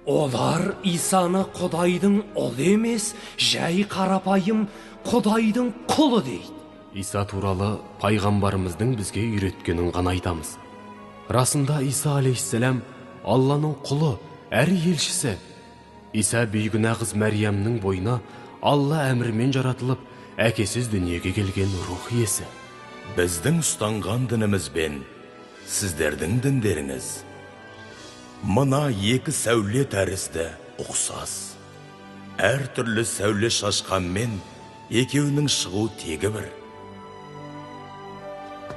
[SPEAKER 8] Олар Исаны Құдайдың ұлы емес, жай қарапайым Құдайдың құлы дейді.
[SPEAKER 1] Иса туралы пайғамбарымыздың бізге үйреткенін ғана айтамыз. Расында Иса алейхиссалам Алланың құлы, әрі елшісі. Иса бейгүнә қыз Мәриямның бойына Алла әмірімен жаратылып, әкесіз дүниеге келген рух иесі.
[SPEAKER 10] Біздің ұстанған дініміз бен сіздердің діндеріңіз мына екі сәуле тәрізді ұқсас. Әр түрлі сәуле шашқанмен екеуінің шығу тегі бір.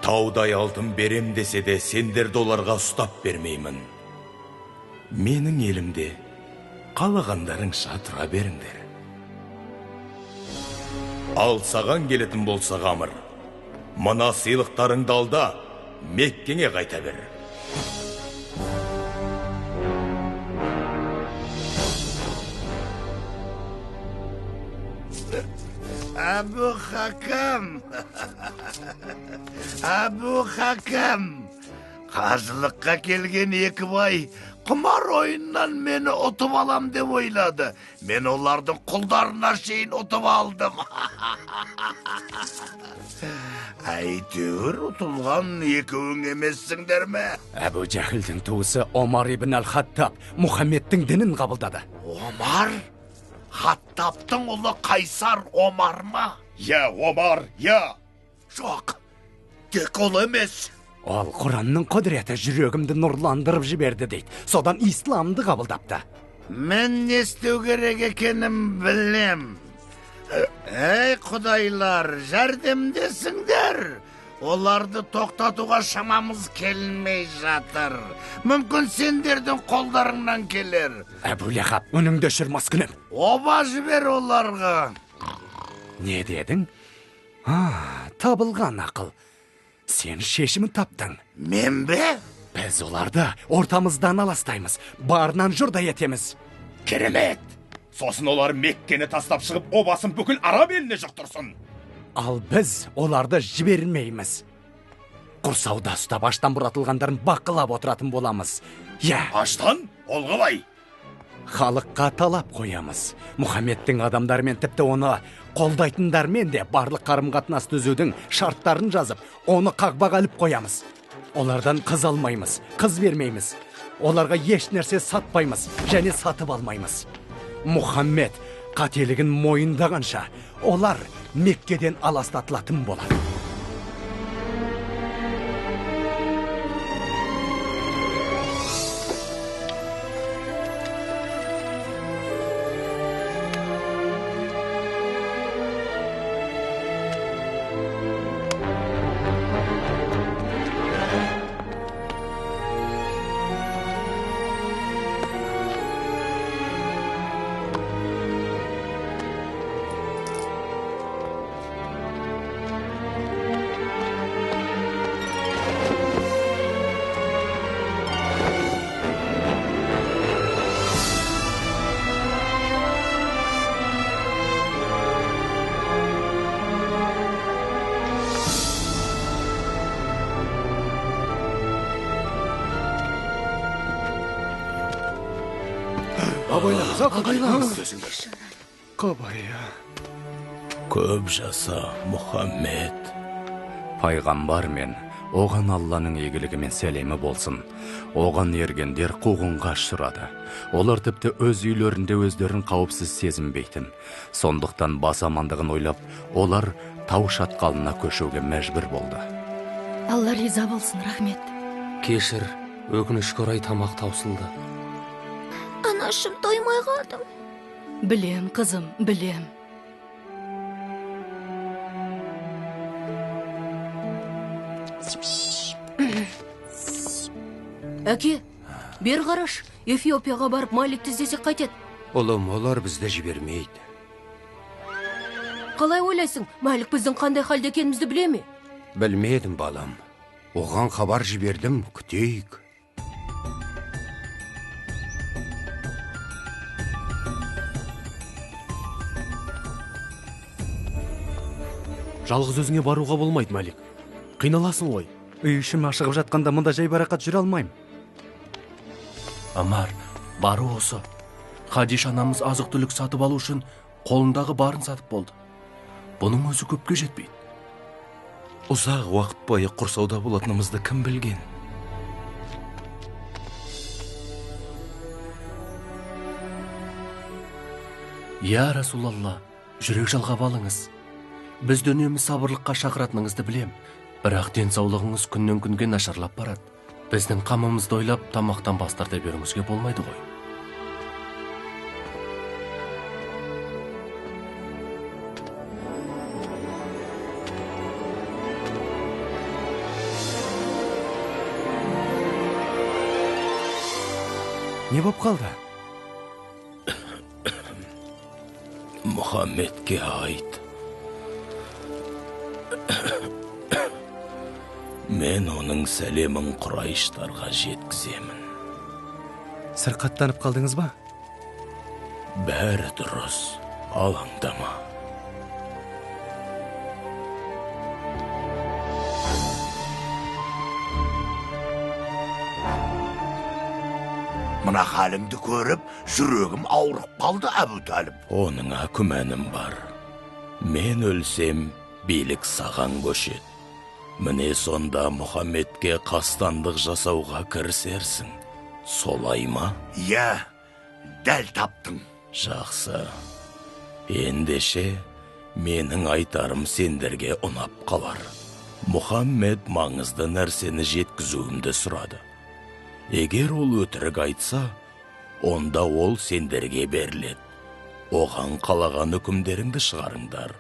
[SPEAKER 10] Таудай алтын берем десе де сендерді оларға ұстап бермеймін. Менің елімде қалағандарыңша тұра беріңдер. Ал саған келетін болса Ғамыр, мына сыйлықтарыңды алда Меккеге қайта бер.
[SPEAKER 5] Әбу Хакам! Әбу Хакам! Қажылыққа келген екі бай Құмар ойыннан мені ұтып алам деп ойлады. Мен олардың құлдарына шейін ұтып алдым. Әйтеуір ұтылған екеуің емессіңдер ме?
[SPEAKER 6] Әбу Жәхілдің туысы Омар ибн Әл-Хаттаб Мұхаммедтің дінін қабылдады.
[SPEAKER 5] Омар? Хаттаптың ұлы Қайсар Омар ма?
[SPEAKER 13] Я, Омар, я!
[SPEAKER 5] Жоқ, тек ол емес.
[SPEAKER 6] Ол Құранның құдіреті жүрегімді нұрландырып жіберді дейді. Содан исламды қабылдапты.
[SPEAKER 5] Мен не істеу керек екенім білем. Ей құдайлар, жәрдемдесіңдер. Оларды тоқтатуға шамамыз келмей жатыр. Мүмкін сендердің қолдарыңнан келер.
[SPEAKER 6] Әбу Ләхаб, үніңді өшірмес күнім.
[SPEAKER 5] Оба жібер оларға.
[SPEAKER 6] Не дедің? Табылған ақыл. Сен шешімін таптың.
[SPEAKER 5] Мен бе?
[SPEAKER 6] Біз оларды ортамыздан аластаймыз. Барынан жұрда етеміз.
[SPEAKER 5] Керемет.
[SPEAKER 13] Сосын олар Меккені тастап шығып, обасын бүкіл Араб еліне жұқтырсын.
[SPEAKER 6] Ал біз оларды жібермейміз. Құрсауда ұстап аштан бұратылғандарын бақылап отыратын боламыз.
[SPEAKER 13] Аштан? Ол қалай?
[SPEAKER 6] Халыққа талап қоямыз. Мұхаммедтің адамдарымен тіпті оны қолдайтындармен де барлық қарым-қатынас түзудің шарттарын жазып, оны қақбаға іліп қоямыз. Олардан қыз алмаймыз, қыз бермейміз. Оларға еш нәрсе сатпаймыз және сатып алмаймыз. Мұхаммед қателігін мойындағанша, олар Меккеден аластатылатын болады.
[SPEAKER 10] Көп жаса, Мұхаммед.
[SPEAKER 4] Пайғамбар мен оған Алланың игілігімен сәлемі болсын. Оған ергендер қуғынға ұшырады. Олар тіпті өз үйлерінде өздерін қауіпсіз сезінбейтін. Сондықтан бас амандығын ойлап, олар тау шатқалына көшуге мәжбүр болды.
[SPEAKER 7] Алла риза болсын, рахмет.
[SPEAKER 8] Кешір, өкінішке орай тамақ таусылды.
[SPEAKER 2] Анашым, тоймай қалдым.
[SPEAKER 7] Білем, қызым, білем. Әке, бер қараш, Эфиопияға барып Маликті іздесек қайтеді.
[SPEAKER 11] Ұлым, олар бізді жібермейді.
[SPEAKER 7] Қалай ойлайсың, Малик біздің қандай халде екенімізді біле ме?
[SPEAKER 11] Білмедім, балам. Оған хабар жібердім, күтейік.
[SPEAKER 1] Жалғыз өзіңе баруға болмайды, Малик. Қиналасың ғой.
[SPEAKER 6] Үй ішім ашығып жатқанда мұнда жай барақат жүре алмайым.
[SPEAKER 8] Амар, бары осы. Хадиш анамыз азық-түлік сатып алу үшін қолындағы барын сатып болды. Бұның өзі көпке жетпейді.
[SPEAKER 10] Ұзақ уақыт бойы құрсауда болатынымызды кім білген?
[SPEAKER 8] Я Расулалла, жүрек жалғап алыңыз. Біз үнемі сабырлыққа шақыратыныңызды білем. Бірақ денсаулығыңыз күннен күнге нашарлап барады. Біздің қамымызды ойлап, тамақтан бас тарта беруіңізге болмайды ғой.
[SPEAKER 6] Не боп қалды?
[SPEAKER 10] Мұхаммедке айт. Мен оның сәлемін Құрайыштарға жеткіземін.
[SPEAKER 6] Сырқаттанып қалдыңыз ба?
[SPEAKER 10] Бәрі дұрыс, алаңдама.
[SPEAKER 5] Мына халіңді көріп, жүрегім ауырып қалды, Әбу Талib.
[SPEAKER 10] Оныңа күмәнім бар. Мен өлсем, билік саған көшет. Міне сонда Мұхаммедке қастандық жасауға кірісерсің. Солай ма?
[SPEAKER 5] Иә, дәл таптың.
[SPEAKER 10] Жақсы. Ендеше, менің айтарым сендерге ұнап қалар. Мұхаммед маңызды нәрсені жеткізуімді сұрады. Егер ол өтірік айтса, онда ол сендерге беріледі. Оған қалаған үкімдеріңді шығарыңдар.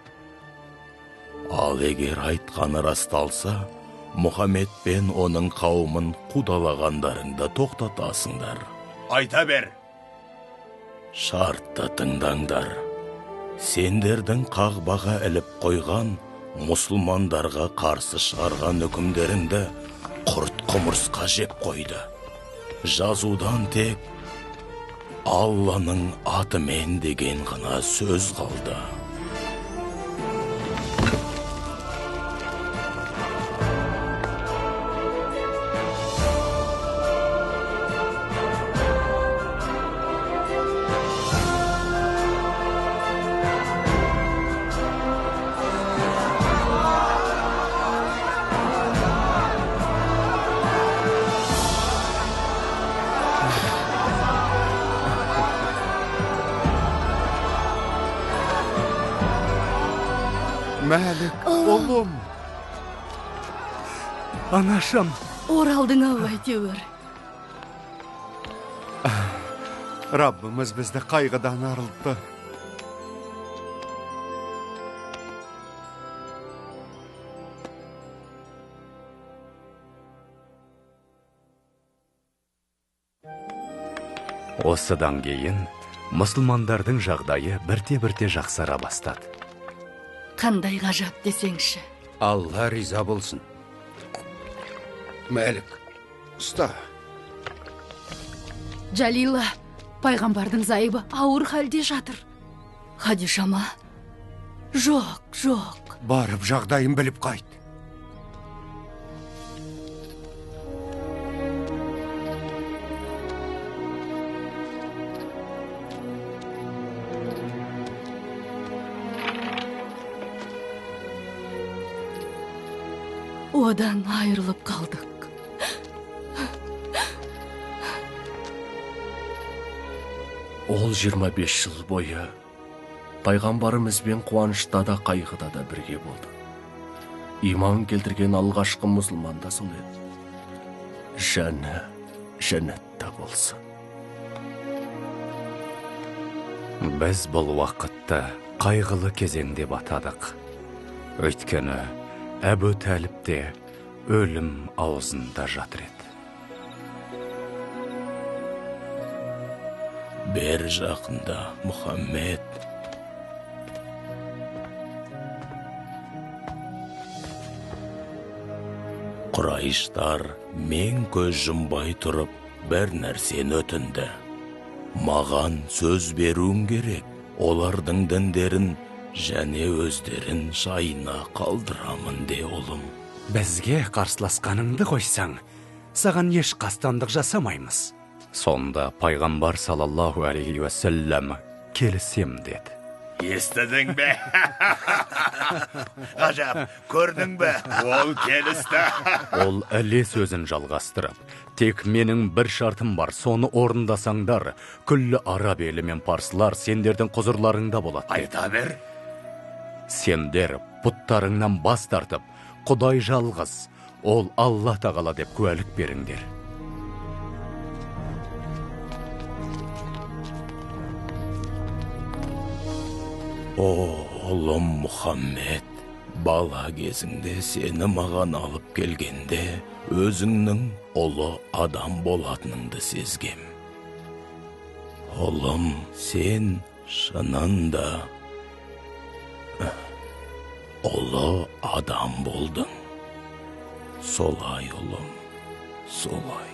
[SPEAKER 10] Ал егер айтқаны расталса, Мұхаммед пен оның қауымын қудалағандарыңды тоқтатасыңдар.
[SPEAKER 5] Айта бер.
[SPEAKER 10] Шартты тыңдаңдар. Сендердің қағбаға іліп қойған, мұсылмандарға қарсы шығарған үкімдеріңді құрт құмырсқа жеп қойды. Жазудан тек Алланың атымен деген ғана сөз қалды.
[SPEAKER 11] Мәлік, ұлым.
[SPEAKER 6] Анашым.
[SPEAKER 7] Оралдың ау әйтеуір.
[SPEAKER 11] Раббымыз бізді қайғыдан арылтты.
[SPEAKER 4] Осыдан кейін мұсылмандардың жағдайы бірте-бірте жақсара бастады.
[SPEAKER 7] Қандай ғажап десеңші.
[SPEAKER 11] Алла риза болсын. Мәлік, ұста.
[SPEAKER 7] Джалила, пайғамбардың зайыбы ауыр халде жатыр. Хадишама? Жоқ.
[SPEAKER 11] Барып жағдайын біліп қайт.
[SPEAKER 7] Одан айырылып қалдық.
[SPEAKER 8] Ол 25 жыл бойы пайғамбарымызбен қуанышта да қайғыда да бірге болды. Иман келтірген алғашқы мұсылман да сол еді. Жаны жәннатта болсын.
[SPEAKER 4] Біз бұл уақытты қайғылы кезең деп атадық. Өйткені Әбу Талиб те өлім аузында жатыр еді.
[SPEAKER 10] Бер жақында, Мұхаммед. Құрайыштар мен көз жұмбай тұрып, бір нәрсені өтінді. Маған сөз беруің керек. Олардың діндерін және өздерін жайына қалдырамын де, ұлым.
[SPEAKER 6] Бізге қарсыласқаныңды қойсаң, саған еш қастандық жасамаймыз.
[SPEAKER 4] Сонда пайғамбар саллаллаху алейхи уассалам келісем деді.
[SPEAKER 5] Естідің бе? Ғажап, көрдің бе? Ол келісті.
[SPEAKER 4] Ол іле сөзін жалғастырып, тек менің бір шартым бар, соны орындасаңдар, күллі араб елі мен парсылар сендердің құзырларыңда болады.
[SPEAKER 5] Айта бер.
[SPEAKER 4] Сендер пұттарыңнан бас тартып, Құдай жалғыз, ол Алла тағала деп куәлік беріңдер.
[SPEAKER 10] О, ұлым Мұхаммед, бала кезіңде сені маған алып келгенде, өзіңнің ұлы адам болатыныңды сезгем. Ұлым, сен шынында ұлы адам болдың. Солай, ұлым, солай.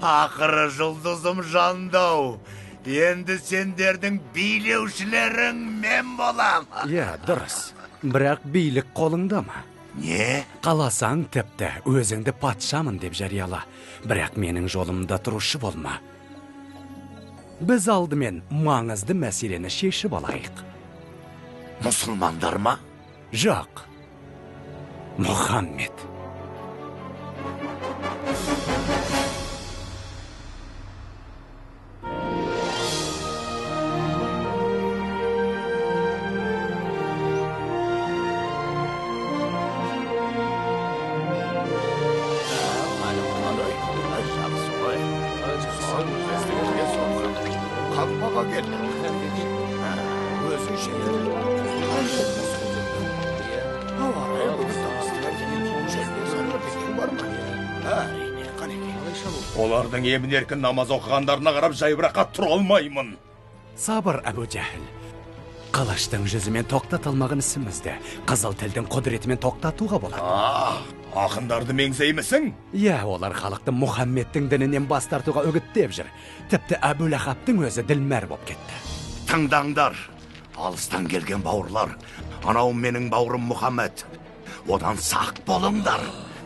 [SPEAKER 5] Ақыры жұлдызым жандау. Енді сендердің билеушілерің мен болам.
[SPEAKER 6] Иә, дұрыс. Бірақ билік қолыңда ма?
[SPEAKER 5] Не?
[SPEAKER 6] Қаласаң тіпті өзіңді патшамын деп жарияла. Бірақ менің жолымда тұрушы болма. Біз алдымен маңызды мәселені шешіп алайық.
[SPEAKER 5] Мұсылмандар ма?
[SPEAKER 6] Жоқ. Мұхаммед.
[SPEAKER 5] Қақпаға келді. Өзің Олардың емін еркін намаз оқығандарына қарап жайбырақат тұра алмаймын.
[SPEAKER 6] Сабыр, Әбу Жәһіл. Қылыштың жүзімен тоқтатылмаған ісімізді қызыл тілдің құдіретімен тоқтатуға болады.
[SPEAKER 5] Ақындарды меңзеймісің?
[SPEAKER 6] Иә, олар халықты Мұхаммедтің дінінен бас тартуға үгіттеп жүр. Тіпті Әбу Лахабтың өзі ділмәр болып кетті.
[SPEAKER 5] Тыңдаңдар, алыстан келген бауырлар. Анау менің бауырым Мұхаммед. Одан сақ болыңдар.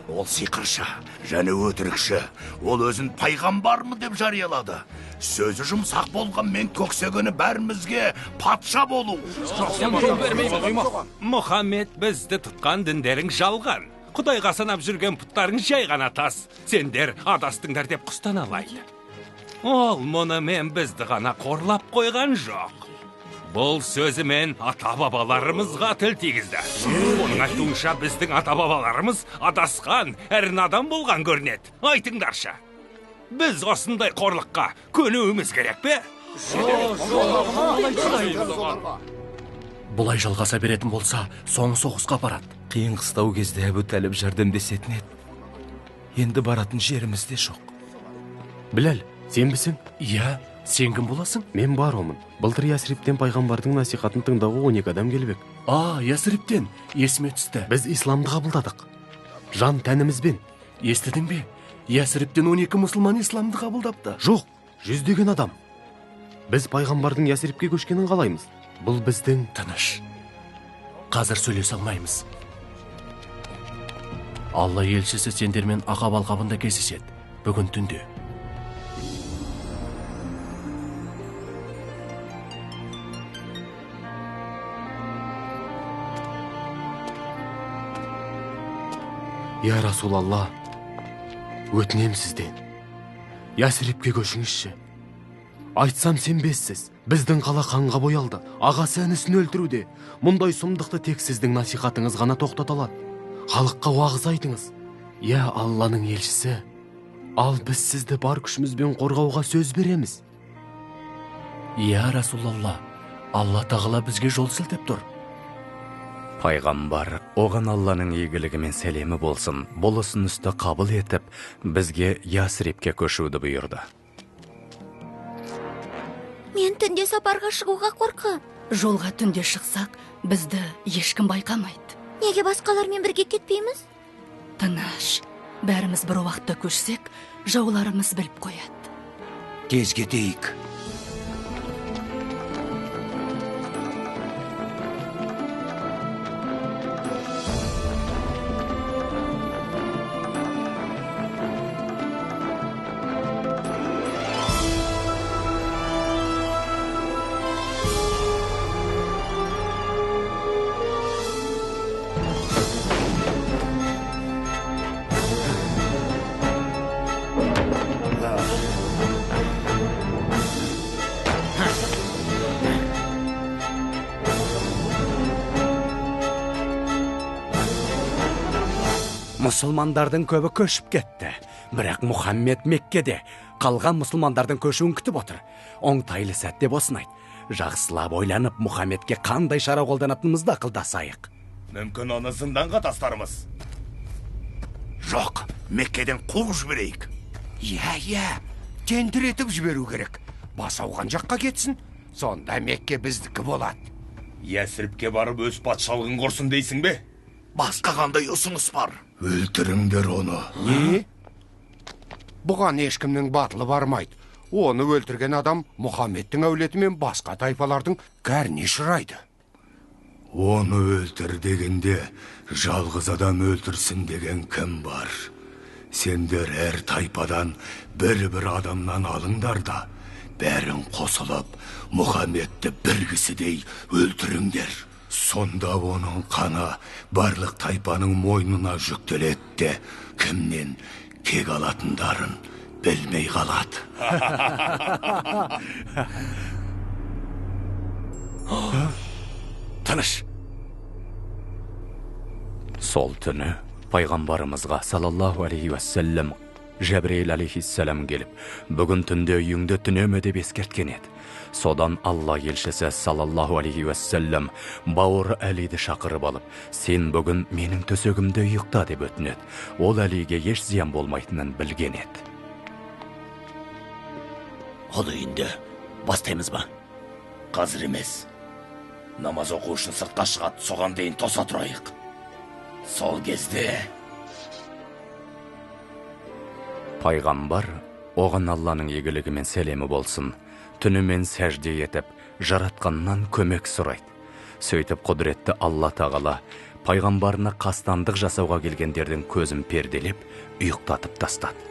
[SPEAKER 5] Ол сиқыршы және өтірікші. Ол өзін пайғамбармын деп жариялады. Сөзі жұмсақ болған мен көксегені бәрімізге патша болу.
[SPEAKER 9] Мұхаммед, бізді тұтқан діндерің жалған. Құдайға санап жүрген пұттарың жай ғана тас. Сендер адастыңдар деп құстаналайды. Ол мұны мен бізді ғана қорлап қойған жоқ. Бұл сөзімен ата-бабаларымызға тіл тигізді. Оның айтуынша біздің ата-бабаларымыз адасқан, әрі надан болған көрінеді. Айтыңдаршы, біз осындай қорлыққа көнуіміз керек пе?
[SPEAKER 8] Бұлай жалғаса беретін болса, соңы соғысқа барады.
[SPEAKER 10] Қиын қыстау кезде Әбу Тәліп жәрдемдесетін еді. Енді баратын жеріміз де жоқ.
[SPEAKER 1] Біләл, сен бісің?
[SPEAKER 8] Иә, сен кім боласың?
[SPEAKER 1] Мен баромын. Былтыр Ясриптен пайғамбардың насихатын тыңдауға 12 адам келбек.
[SPEAKER 8] Ясриптен, есіме түсті.
[SPEAKER 1] Біз исламды қабылдадық. Жан тәнімізбен.
[SPEAKER 8] Естідің бе? Ясриптен 12 мұсылман исламды қабылдапты.
[SPEAKER 1] Жоқ, 100 адам. Біз пайғамбардың Ясрипке көшкенін қалаймыз. Бұл біздің...
[SPEAKER 8] Тыныш. Қазір сөйлесе алмаймыз. Алла елшісі сендермен Ақаб алқабында кездеседі. Бүгін түнде.
[SPEAKER 1] Я Расулалла, өтінем сізден. Ясрипке көшіңізші. Айтсам сенбессіз. Біздің қала қанға боялды. Ағасы інісін өлтіруде. Мұндай сұмдықты тек сіздің насихатыңыз ғана тоқтата алады. Халыққа уағыз айтыңыз. Я Алланың елшісі, ал біз сізді бар күшімізбен қорғауға сөз береміз.
[SPEAKER 8] Я Расулалла, Алла тағала бізге жол сілтеп тұр.
[SPEAKER 4] Пайғамбар, оған Алланың игілігі мен сәлемі болсын, бұл ұсынысты қабыл етіп, бізге Ясрипке көшуді бұйырды.
[SPEAKER 2] Мен түнде сапарға шығуға қорқам.
[SPEAKER 7] Жолға түнде шықсақ, бізді ешкім байқамайды.
[SPEAKER 2] Неге басқалармен бірге кетпейміз?
[SPEAKER 7] Тыныш, бәріміз бір уақытта көшсек, жауларымыз біліп қояды.
[SPEAKER 11] Тез кетейік.
[SPEAKER 6] Мұсылмандардың көбі көшіп кетті. Бірақ Мұхаммед Меккеде қалған мұсылмандардың көшуін күтіп отыр. Оңтайлы сәтте босынайды. Жақсылап ойланып, Мұхаммедке қандай шара қолданатынымызды ақылдасайық.
[SPEAKER 5] Мүмкін оны зынданға тастарымыз. Жоқ, Меккеден қуып жіберейік.
[SPEAKER 11] Иә, тентіретіп жіберу керек. Бас ауған жаққа кетсін, сонда Мекке біздікі болады.
[SPEAKER 5] Ясрипке барып өз патшалығын құрсын дейсің бе? Басқа қандай ұсыныс бар? Өлтіріңдер оны.
[SPEAKER 11] Не? Бұған ешкімнің батылы бармайды. Оны өлтірген адам Мұхаммедтің әулеті мен басқа тайпалардың кәріне ұшырайды.
[SPEAKER 5] Оны өлтір дегенде жалғыз адам өлтірсін деген кім бар? Сендер әр тайпадан бір адамнан алыңдар да, бәрін қосылып, Мұхаммедті бір кісідей өлтіріңдер. Сонда оның қаны барлық тайпаның мойнына жүктеледі де, кімнен кек алатындарын білмей қалады.
[SPEAKER 4] Тыныш. Сол түні пайғамбарымызға саллаллаху алейхи уассалам Жәбірейіл алейхиссалам келіп, бүгін түнде үйіңді түнеме деп ескерткен еді. Содан Алла елшісі саллаллаху алейхи уассалам бауыры Әлиді шақырып алып, сен бүгін менің төсегімде ұйықта деп өтінеді. Ол Әлиге еш зиян болмайтынын білген еді.
[SPEAKER 10] Ол үйінде бастаймыз ба? Қазір емес. Намаз оқу үшін сыртқа шығады, соған дейін тоса тұрайық. Сол кезде
[SPEAKER 4] Пайғамбар оған Алланың игілігі мен сәлемі болсын, түнімен сәжде етіп, жаратқаннан көмек сұрайды. Сөйтіп құдіретті Алла тағала пайғамбарына қастандық жасауға келгендердің көзін перделеп, ұйықтатып тастады.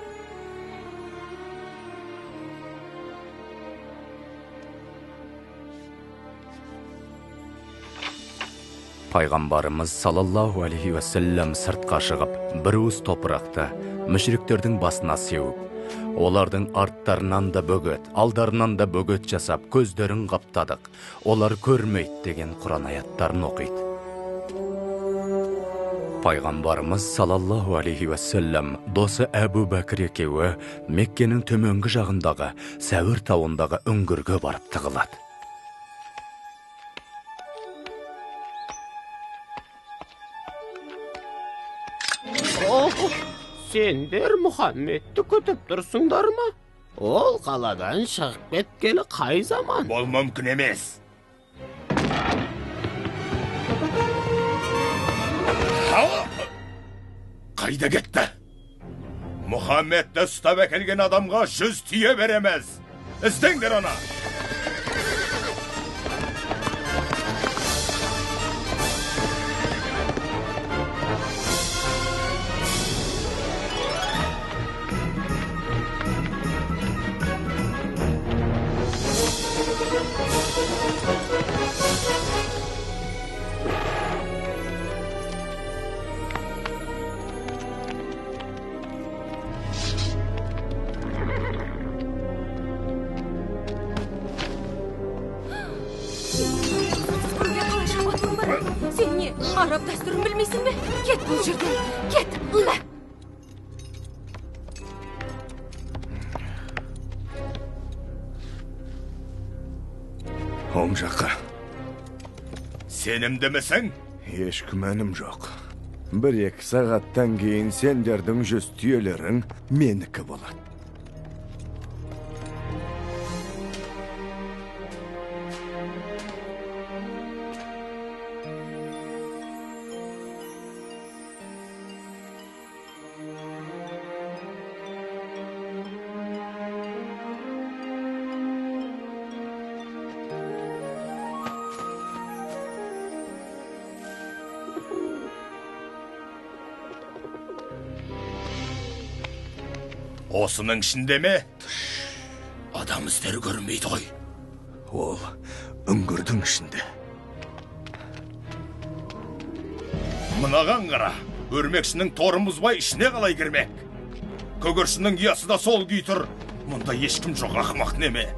[SPEAKER 4] Пайғамбарымыз саллаллаху алейхи уассалам сыртқа шығып, бір уыс топырақты мүшриктердің басына сеуіп, олардың арттарынан да бөгет, алдарынан да бөгет жасап, көздерін қаптадық, олар көрмейді деген Құран аяттарын оқиды. Пайғамбарымыз саллаллаху алейхи уассалам досы Әбу Бәкір екеуі Меккенің төменгі жағындағы Сәуір тауындағы үңгірге барып тығылады.
[SPEAKER 14] Сендер Мұхаммедті күтіп тұрсыңдар ма? Ол қаладан шығып кеткелі қай заман?
[SPEAKER 5] Ол мүмкін емес. Қайда кетті? Мұхаммедті ұстап әкелген адамға 100 түйе беремez. Іздеңдер ona.
[SPEAKER 2] Сен не, араб дәстүрін білмейсің бе? Кет бұл жерден, кет!
[SPEAKER 5] Оң жаққа. Сенімдімісің?
[SPEAKER 3] Еш күмәнім жоқ. 1-2 сағаттан кейін сендердің 100 түйелерің менікі болады.
[SPEAKER 5] Осының ішінде ме?
[SPEAKER 10] Адам іздері көрінбейді ғой.
[SPEAKER 3] Ол үңгірдің ішінде.
[SPEAKER 5] Мынаған қара, өрмекшінің торын бұзбай ішіне қалай кірмек? Көгершінің ұясы да сол күй тұр. Мұнда ешкім жоқ, ақымақ неме?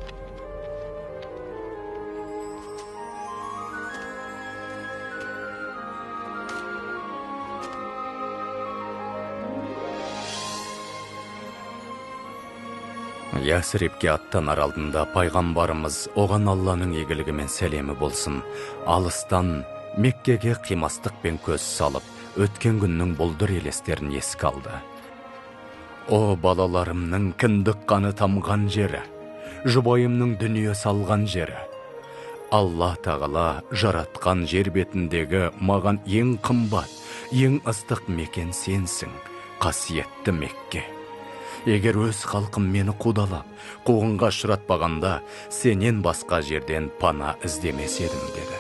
[SPEAKER 4] Ясребке аттанар алдында пайғамбарымыз оған Алланың игілігі мен сәлемі болсын, алыстан Меккеге қимастықпен көз салып, өткен күннің бұлдыр елестерін еске алды. О балаларымның кіндік қаны тамған жері, жұбайымның дүние салған жері. Алла тағала жаратқан жер бетіндегі маған ең қымбат, ең ыстық мекен сенсің, қасиетті Мекке. егер өз халқым мені қудалап, қуғынға ұшыратпағанда, сенен басқа жерден пана іздемес едім, деді.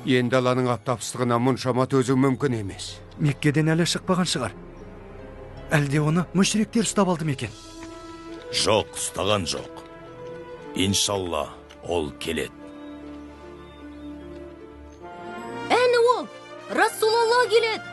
[SPEAKER 11] Енді Алланың аптапсыздығына мұншама төзу мүмкін емес.
[SPEAKER 6] Меккеден әлі шықпаған шығар. Әлде оны мүшриктер ұстап алды ма екен?
[SPEAKER 10] Жоқ, ұстаған жоқ. Иншалла, ол келет.
[SPEAKER 2] Әні ол, Расулалла келет.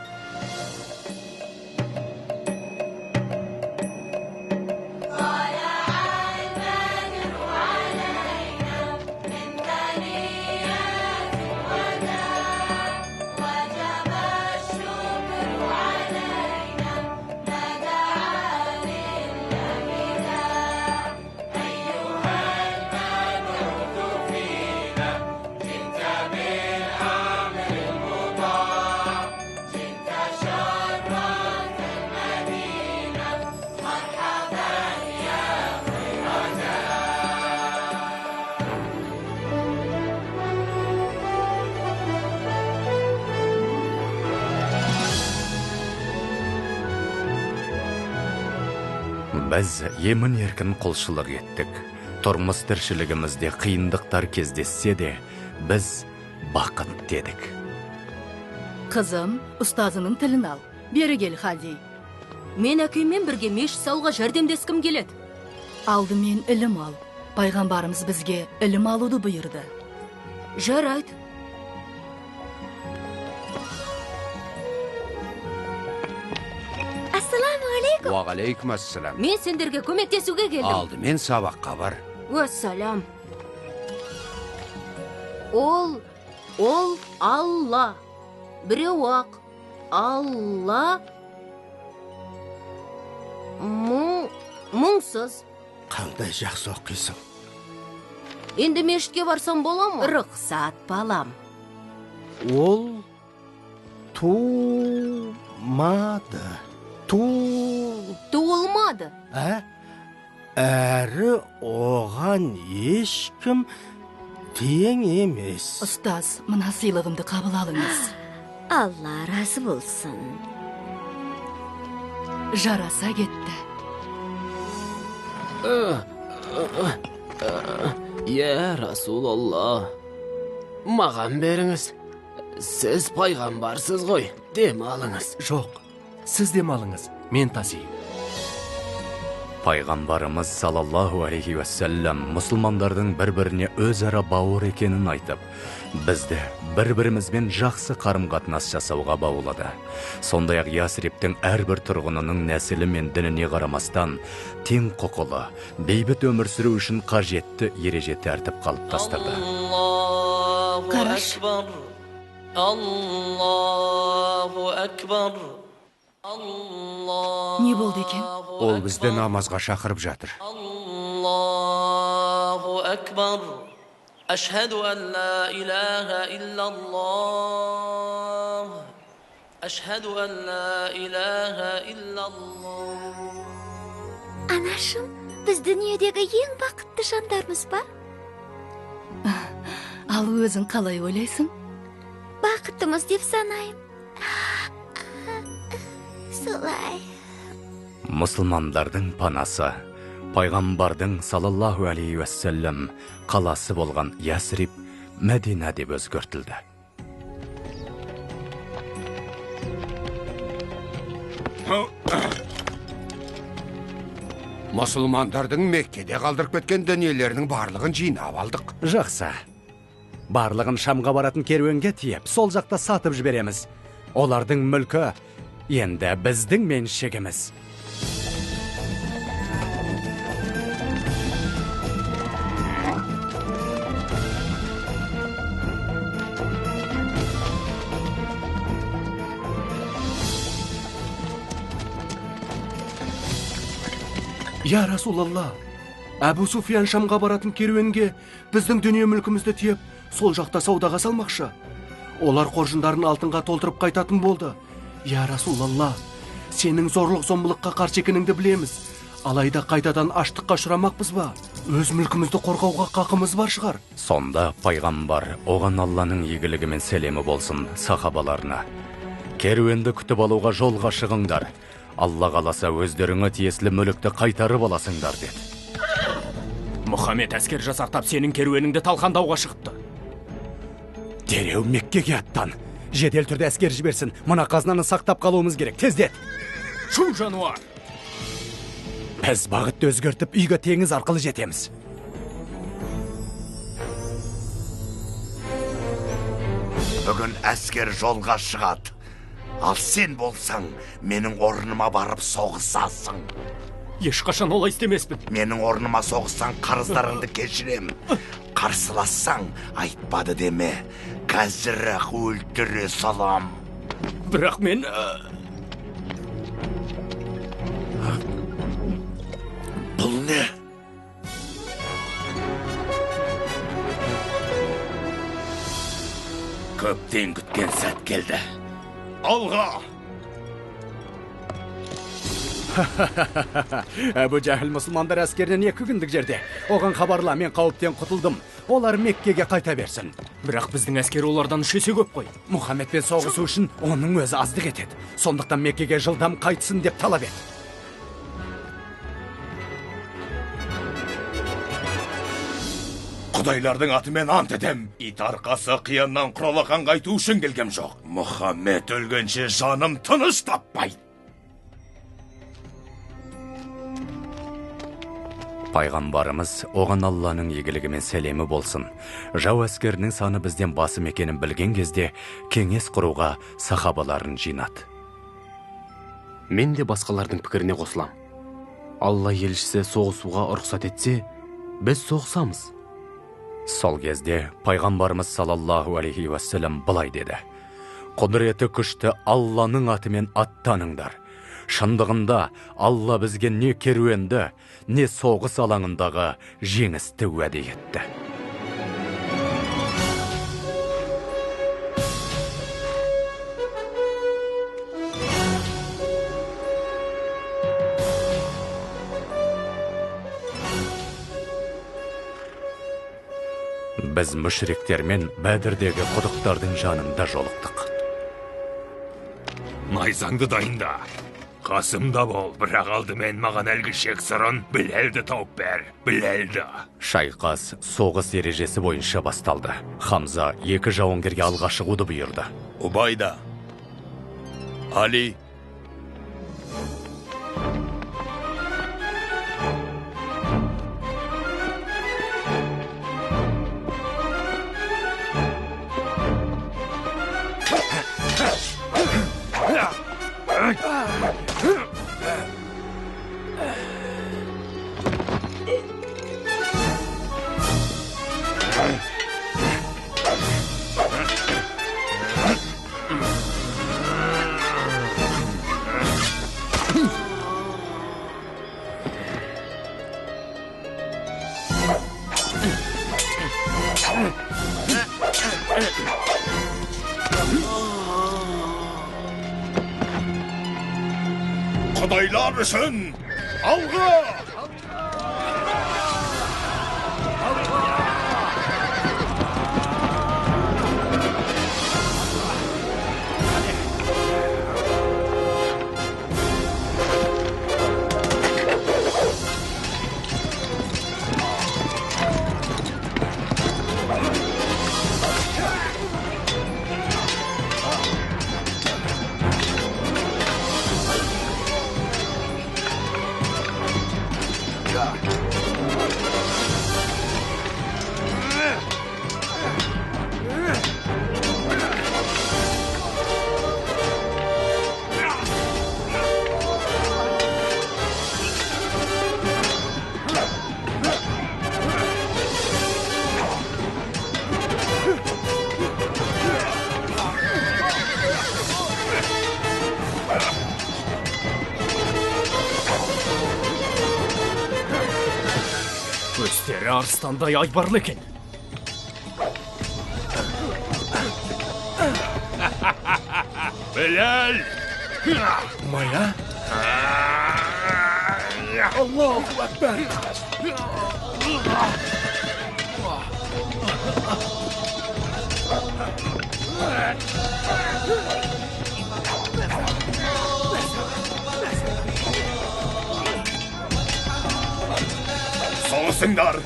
[SPEAKER 4] Біз емін еркін құлшылық еттік. Тұрмыс тіршілігімізде қиындықтар кездессе де, біз бақыт дедік.
[SPEAKER 15] Қызым, ұстазының тілін ал. Бері кел, Хади.
[SPEAKER 16] Мен әкеммен бірге мешіт салуға жәрдемдескім келеді.
[SPEAKER 15] Алдымен ілім ал. Пайғамбарымыз бізге ілім алуды бұйырды.
[SPEAKER 16] Жарайды.
[SPEAKER 2] Ассаламу алейкум.
[SPEAKER 11] Уағалейкум ассалам.
[SPEAKER 16] Мен сендерге көмектесуге келдім.
[SPEAKER 11] Алдымен сабаққа бар.
[SPEAKER 16] Уассалам. Ол Алла. Біреу ақ. Алла. Мұңсыз.
[SPEAKER 3] Қандай жақсы оқисың.
[SPEAKER 16] Енді мешітке барсам бола ма?
[SPEAKER 15] Рұқсат, балам.
[SPEAKER 3] Ол туылмады.
[SPEAKER 16] Туылмады.
[SPEAKER 3] Әрі оған ешкім тең емес.
[SPEAKER 15] Ұстаз, мына сыйлығымды қабыл алыңыз.
[SPEAKER 2] Алла разы болсын.
[SPEAKER 15] Жараса кетті.
[SPEAKER 14] Я Расулалла, маған беріңіз. Сіз пайғамбарсыз ғой, дем алыңыз.
[SPEAKER 8] Жоқ, сіз дем алыңыз, мен тасиын.
[SPEAKER 4] Пайғамбарымыз салаллаху алейхи уассалам мұсылмандардың бір-біріне өзара бауыр екенін айтып, бізді бір-бірімізбен жақсы қарым-қатынас жасауға баулады. Сондай-ақ Ясриптің әрбір тұрғынының нәсілі мен дініне қарамастан тең құқылы, бейбіт өмір сүру үшін қажетті ереже тәртіп қалыптастырды.
[SPEAKER 15] Қараш.
[SPEAKER 17] Аллаху акбар.
[SPEAKER 15] Не болды екен?
[SPEAKER 11] Ол бізді намазға шақырып жатыр.
[SPEAKER 17] Аллаху акбар. Ашхаду ан ла илаха иллаллах. Ашхаду ан ла илаха иллаллах.
[SPEAKER 2] Анашым, біз дүниедегі ең бақытты жандармыз ба?
[SPEAKER 15] Ал өзің қалай ойлайсың?
[SPEAKER 2] Бақыттымыз деп санайым. Солай.
[SPEAKER 4] Мұсылмандардың панасы, пайғамбардың салаллаху алейхи уассалам қаласы болған Ясриб Мәдина деп өзгертілді.
[SPEAKER 11] Мұсылмандардың Меккеде қалдырып кеткен дүниелерінің барлығын жинап алдық.
[SPEAKER 6] Жақсы. Барлығын Шамға баратын керуенге тиеп, сол жақта сатып жібереміз. Олардың мүлкі енді біздің меншігіміз.
[SPEAKER 8] Я Расулалла, Әбу Суфиян Шамға баратын керуенге біздің дүние мүлкімізді тиеп, сол жақта саудаға салмақшы. Олар қоржындарын алтынға толтырып қайтатын болды. Я Расулалла, сенің зорлық зомбылыққа қарсы екеніңді білеміз. алайда қайтадан аштыққа ұшырамақпыз ба? Өз мүлкімізді қорғауға қақымыз бар шығар.
[SPEAKER 4] Сонда пайғамбар оған Алланың игілігі мен сәлемі болсын сахабаларына. Керуенді күтіп алуға жолға шығыңдар. Алла қаласа өздеріңе тиесілі мүлікті қайтарып аласыңдар деді.
[SPEAKER 12] Мұхаммед әскер жасақтап сенің керуеніңді талқандауға шығыпты.
[SPEAKER 6] Дереу Меккеге аттан. Жедел түрде әскер жіберсін. Мына қазынаны сақтап қалуымыз керек. Тездет.
[SPEAKER 12] Шу жануар!
[SPEAKER 6] Біз бағытты өзгертіп, үйге теңіз арқылы жетеміз.
[SPEAKER 5] Бүгін әскер жолға шығады. Ал сен болсаң, менің орныма барып соғысасың.
[SPEAKER 12] Ешқашан олай істемеспін.
[SPEAKER 5] Менің орныма соғыссаң, қарыздарыңды кешірем. Қарсылассаң, айтпады деме. Қазір-ақ өлтіре салам.
[SPEAKER 12] Бірақ мен...
[SPEAKER 5] Бұл не? Көптен күткен сәт келді. Алға!
[SPEAKER 6] Әбу Жәһіл мұсылмандар әскерінен 2 күндік жерде. Оған хабарла, мен қауіптен құтылдым. Олар Меккеге қайта берсін.
[SPEAKER 12] Бірақ біздің әскер олардан 3 есе көп қой.
[SPEAKER 6] Мұхаммедпен соғысу үшін оның өзі аздық етеді. Сондықтан Меккеге жылдам қайтсын деп талап ет.
[SPEAKER 13] Құдайлардың атымен ант етем. Ит арқасы қияннан құралақан қайту үшін келгем жоқ. Мұхаммед өлгенше жаным тыныш таппайды.
[SPEAKER 4] Пайғамбарымыз оған Алланың игілігі мен сәлемі болсын. Жау әскерінің саны бізден басым екенін білген кезде кеңес құруға сахабаларын жинады.
[SPEAKER 1] Мен де басқалардың пікіріне қосылам. Алла елшісі соғысуға рұқсат етсе, біз соғысамыз.
[SPEAKER 4] Сол кезде пайғамбарымыз саллаллаху алейхи уассалам былай деді. Құдіреті күшті Алланың атымен аттаныңдар. Шындығында Алла бізге не керуенді, не соғыс алаңындағы жеңісті уәде етті. Біз мүшриктермен Бәдірдегі құдықтардың жанында жолықтық.
[SPEAKER 9] Найзаңды дайында. Қасымда бол, бірақ алдымен маған әлгі шек сырын Біләлді тауып бер, Біләлді.
[SPEAKER 4] Шайқас соғыс ережесі бойынша басталды. Хамза 2 жауынгерге алға шығуды бұйырды.
[SPEAKER 10] Убайда, Али,
[SPEAKER 13] Құдайлар үшін алға!
[SPEAKER 12] Өстері арыстандай айбарлы екен.
[SPEAKER 9] Біләл!
[SPEAKER 8] Мая?
[SPEAKER 3] Allahu Akbar.
[SPEAKER 5] Soğusunlar.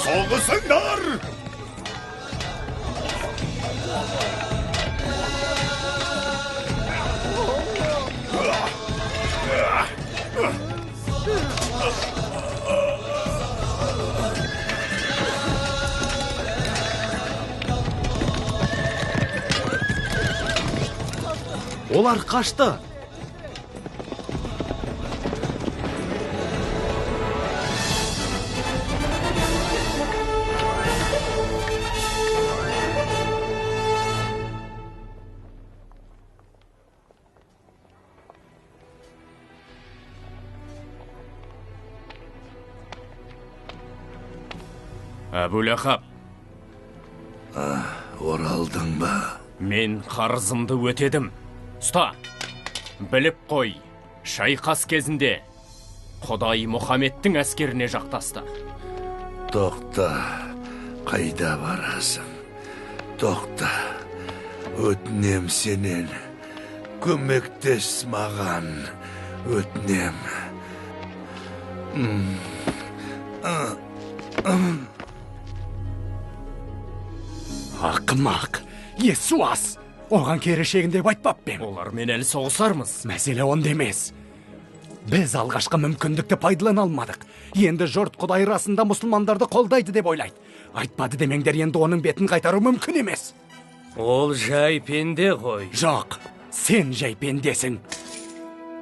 [SPEAKER 5] Soğusunlar.
[SPEAKER 6] Олар қашты.
[SPEAKER 12] Әбулахаб,
[SPEAKER 3] Оралдың ба?
[SPEAKER 12] мен қарызымды өтедім. Ұста, біліп қой, шайқас кезінде Құдай Мұхаммедтің әскеріне жақтасты.
[SPEAKER 3] Тоқта, қайда барасың? Тоқта, өтінем сенен. Көмектес маған, өтінем.
[SPEAKER 6] Ақымақ, есуас. Оған керешегінде айтпап бен.
[SPEAKER 12] Олармен әлі соғысармыз.
[SPEAKER 6] Мәселе онда емес. Біз алғашқы мүмкіндікті пайдалана алмадық. Енді жұрт Құдай расында мұсылмандарды қолдайды деп ойлайды. Айтпады демеңдер, енді оның бетін қайтару мүмкін емес.
[SPEAKER 8] Ол жай пенде ғой.
[SPEAKER 6] Жоқ, сен жай пендесің.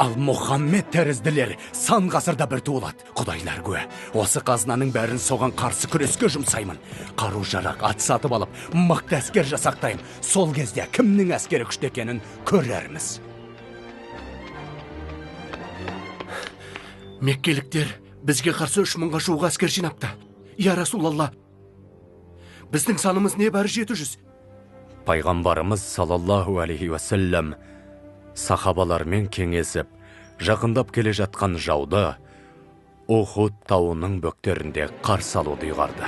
[SPEAKER 6] Ал Мұхаммед тәрізділер сан ғасырда бір туылады. Құдайлар куә. Осы қазынаның бәрін соған қарсы күреске жұмсаймын. Қару жарақ, ат сатып алып, мықты әскер жасақтаймын. Сол кезде кімнің әскері күшті екенін көрерміз.
[SPEAKER 8] Меккеліктер бізге қарсы 3000-ға жуық әскер жинапты. Я Расулалла, біздің санымыз не бәрі 700.
[SPEAKER 4] Пайғамбарымыз саллаллаху алейхи уассалам сахабалармен кеңесіп, жақындап келе жатқан жауды Ухуд тауының бөктерінде қарсы алуды ұйғарды.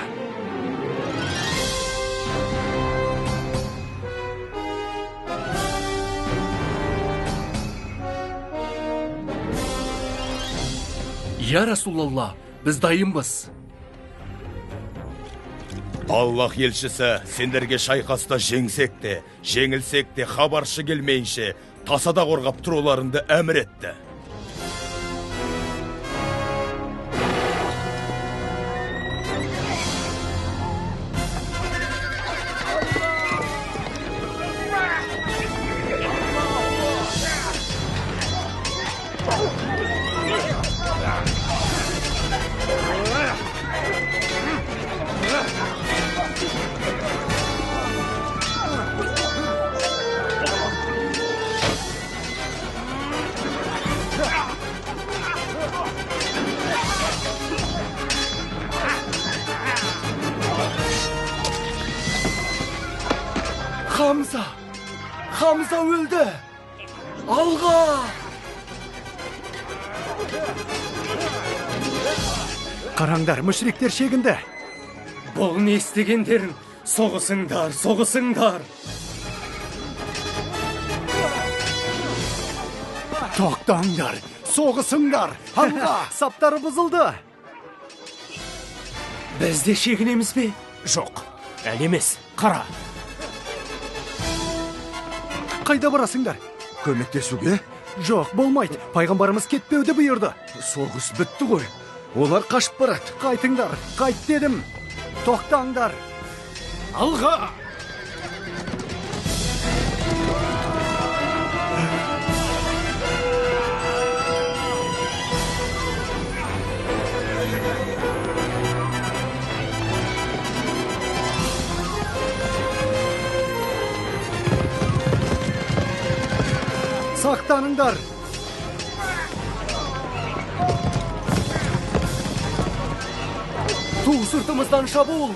[SPEAKER 8] Я Расулалла, біз дайынбыз.
[SPEAKER 13] Аллах елшісі, сендерге шайқаста жеңсек те, жеңілсек те хабаршы келмейінше, тасада қорғап тұруларыңды әмір етті.
[SPEAKER 3] Хамза өлді. Алға!
[SPEAKER 6] Қараңдар, мүшриктер шегінді.
[SPEAKER 8] Бұл не істегендерін? Соғысыңдар, соғысыңдар.
[SPEAKER 6] Тоқтаңдар, соғысыңдар. Алға, саптары бұзылды.
[SPEAKER 8] Біз де шегінеміз бе?
[SPEAKER 12] Жоқ, әлі емес, қара.
[SPEAKER 6] Қайда барасыңдар?
[SPEAKER 3] Көмектесуге?
[SPEAKER 6] Жоқ, болмайды. Пайғамбарымыз кетпеуді бұйырды.
[SPEAKER 3] Соғыс бітті ғой. Олар қашып барады.
[SPEAKER 6] Қайтыңдар, қайт дедім. Тоқтаңдар.
[SPEAKER 12] Алға!
[SPEAKER 6] Сақтаныңдар.
[SPEAKER 8] Ту сыртымыздан шабуыл.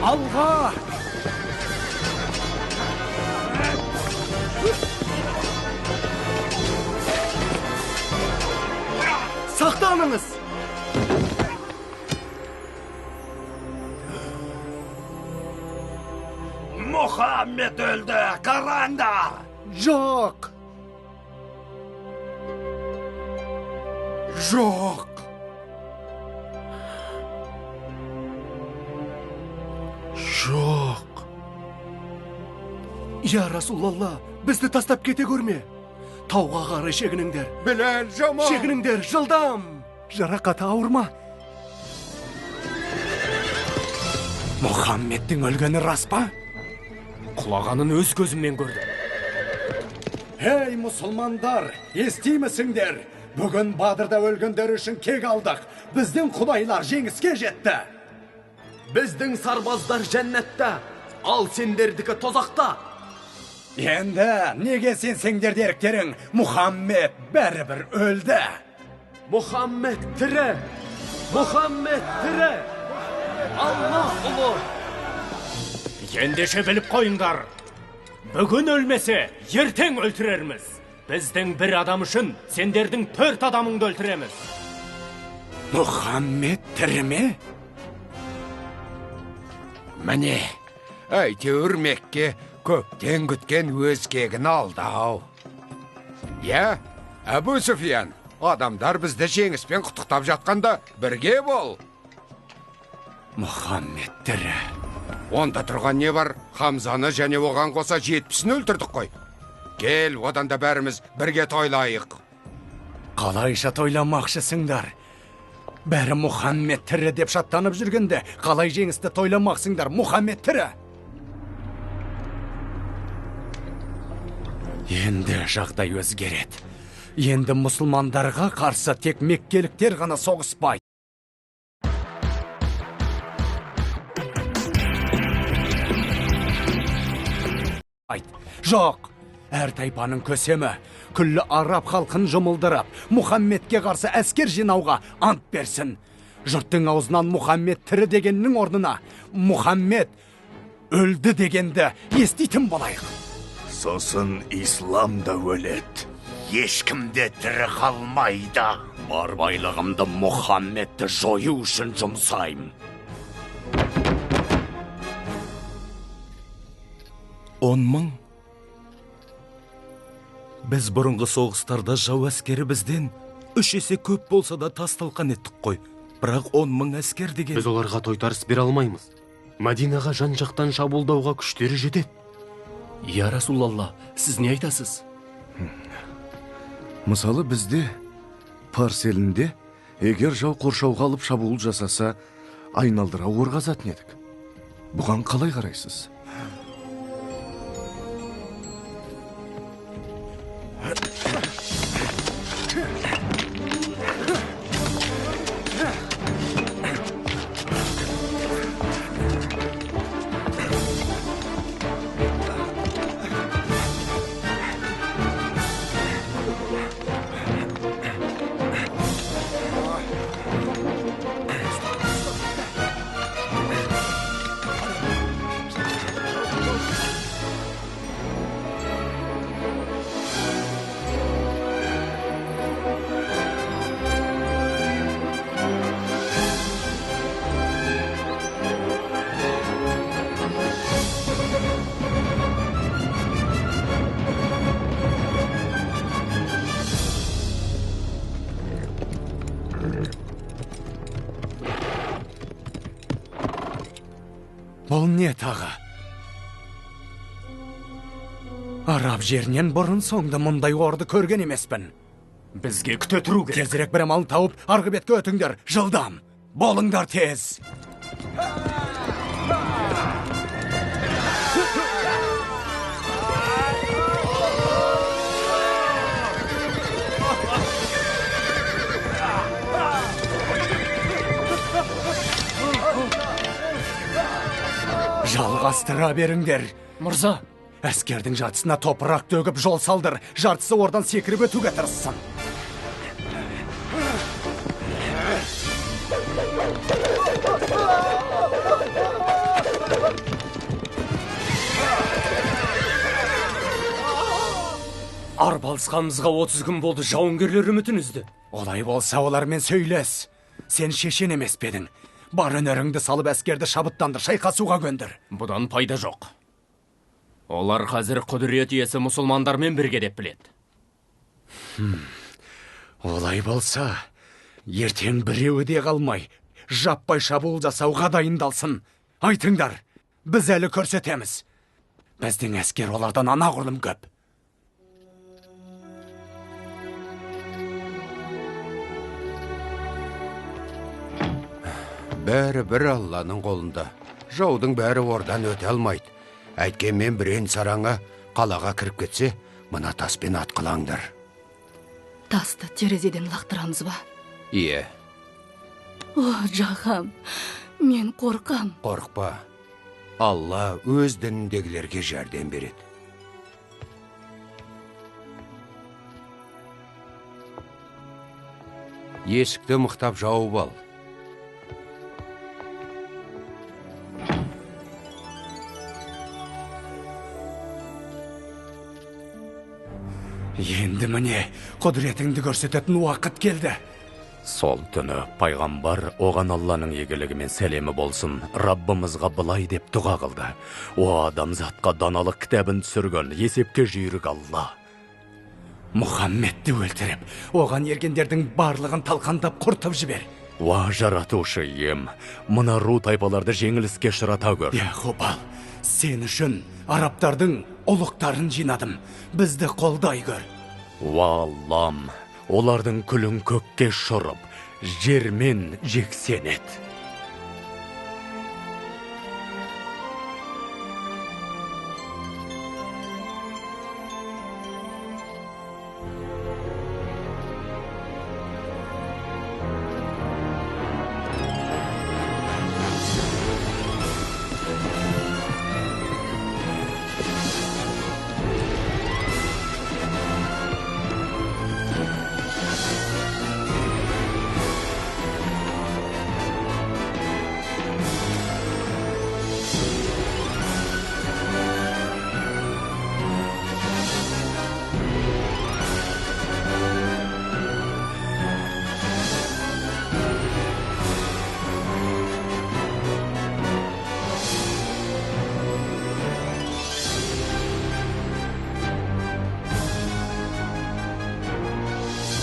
[SPEAKER 6] Алға!
[SPEAKER 3] жаныңыз.
[SPEAKER 11] Мұхаммед өлді, қараңдар!
[SPEAKER 3] Жоқ.
[SPEAKER 11] Жоқ.
[SPEAKER 3] Жоқ. Я Расулалла, бізді тастап кете көрме. Тауға қарай шегініңдер.
[SPEAKER 11] Біләл, жаман.
[SPEAKER 3] Шегініңдер, жылдам. Жарақаты ауырма.
[SPEAKER 6] Мұхаммедтің өлгені рас па?
[SPEAKER 12] Құлағанын өз көзіммен көрдім.
[SPEAKER 6] Ей мұсылмандар, естимісіңдер? Бүгін Бадырда өлгендер үшін кек алдық. Біздің құдайлар жеңіске жетті.
[SPEAKER 1] Біздің сарбаздар жәннатта, ал сендердікі тозақта.
[SPEAKER 6] Енді неге сенсеңдер деректерің? Мұхаммед бәрібір өлді.
[SPEAKER 1] Мұхаммед тірі! Мұхаммед тірі! Алла ұлы!
[SPEAKER 12] Ендеше біліп қойыңдар. Бүгін өлмесе, ертең өлтірерміз. Біздің бір адам үшін сендердің 4 адамыңды өлтіреміз.
[SPEAKER 6] Мұхаммед тірі ме?
[SPEAKER 11] Міне, әйтеуір Мекке көптен күткен өз кегін алды ау. Я, Әбу Суфиян, адамдар бізді жеңіспен құттықтап жатқанда бірге бол.
[SPEAKER 6] Мұхаммед тірі.
[SPEAKER 11] Онда тұрған не бар? Хамзаны және оған қоса 70-ін өлтірдік қой. Кел, одан да бәріміз бірге тойлайық.
[SPEAKER 6] Қалайша тойламақшысыңдар? Бәрі Мұхаммед тірі деп шаттанып жүргенде, қалай жеңісті тойламақсыңдар? Мұхаммед тірі. Енді жағдай өзгереді. Енді мұсылмандарға қарсы тек меккеліктер ғана соғыспайды. Жоқ, әр тайпаның көсемі, күллі араб халқын жұмылдырып, Мұхаммедке қарсы әскер жинауға ант берсін. Жұрттың аузынан Мұхаммед тірі дегеннің орнына, Мұхаммед өлді дегенді еститін болайық.
[SPEAKER 5] Сосын ислам да өледі. Ешкімде тірі қалмайды.
[SPEAKER 6] Бар байлығымды Мұхаммедті жою үшін жұмсайым.
[SPEAKER 10] 10 мың? Біз бұрынғы соғыстарда жау әскері бізден 3 есе көп болса да тас-талқан еттік қой. Бірақ 10 мың әскер деген...
[SPEAKER 1] Біз оларға тойтарыс бере алмаймыз. Мәдинаға жан-жақтан шабуылдауға күштері жетеді.
[SPEAKER 8] Я Расулалла, сіз не айтасыз?
[SPEAKER 3] Мысалы бізде, Парс елінде, егер жау қоршауға алып шабуыл жасаса, айналдыра орғазатын едік. Бұған қалай қарайсыз?
[SPEAKER 6] Бұл не тағы? Араб жерінен бұрын соңды мұндай орды көрген емеспін.
[SPEAKER 12] Бізге күте тұру керек.
[SPEAKER 6] Тезірек бір амалын тауып, арғы бетке өтіңдер. Жылдам. Болыңдар тез. Жалғастыра беріңдер.
[SPEAKER 12] Мырза,
[SPEAKER 6] әскердің жартысына топырақ төгіп жол салдыр. Жартысы ордан секіріп өтуге тырыссын.
[SPEAKER 12] арпалысқанымызға 30 күн болды, жауынгерлер үмітін үзді.
[SPEAKER 6] Олай болса олармен сөйлес. Сен шешен емес педің. Бар өнеріңді салып әскерді шабыттандыр, шайқасуға көндір.
[SPEAKER 12] Бұдан пайда жоқ. Олар қазір құдірет иесі мұсылмандармен бірге деп біледі.
[SPEAKER 6] Олай болса, ертең біреуі де қалмай, жаппай шабуыл жасауға дайындалсын. Айтыңдар, біз әлі көрсетеміз. Біздің әскер олардан анағұрлым көп.
[SPEAKER 11] Бәрі бір Алланың қолында. Жаудың бәрі ордан өте алмайды. Әйткенмен бірен сараңа қалаға кіріп кетсе, мына таспен атқылаңдар.
[SPEAKER 15] Тасты терезеден лақтырамыз ба?
[SPEAKER 11] Ие.
[SPEAKER 15] О, жағам, мен қорқам.
[SPEAKER 11] Қорқпа. Алла өз дініндегілерге жәрдем береді. Есікті мықтап жауып ал.
[SPEAKER 6] Енді міне, құдіретіңді көрсететін уақыт келді.
[SPEAKER 4] Сол түні пайғамбар оған Алланың игілігі мен сәлемі болсын, Раббымызға былай деп дұға қылды. О адамзатқа даналық кітабын түсірген есепке жүйрік Алла.
[SPEAKER 6] Мұхаммедті өлтіріп, оған ергендердің барлығын талқандап құртып жібер.
[SPEAKER 4] Уа жаратушы ем, мына ру тайпаларды жеңіліске ұшырата көр.
[SPEAKER 6] Я Хубал, сен үшін арабтардың ұлықтарын жинадым. Бізді қолдай көр.
[SPEAKER 4] Уа Аллам, олардың күлін көкке шұрып, жермен жексен ет.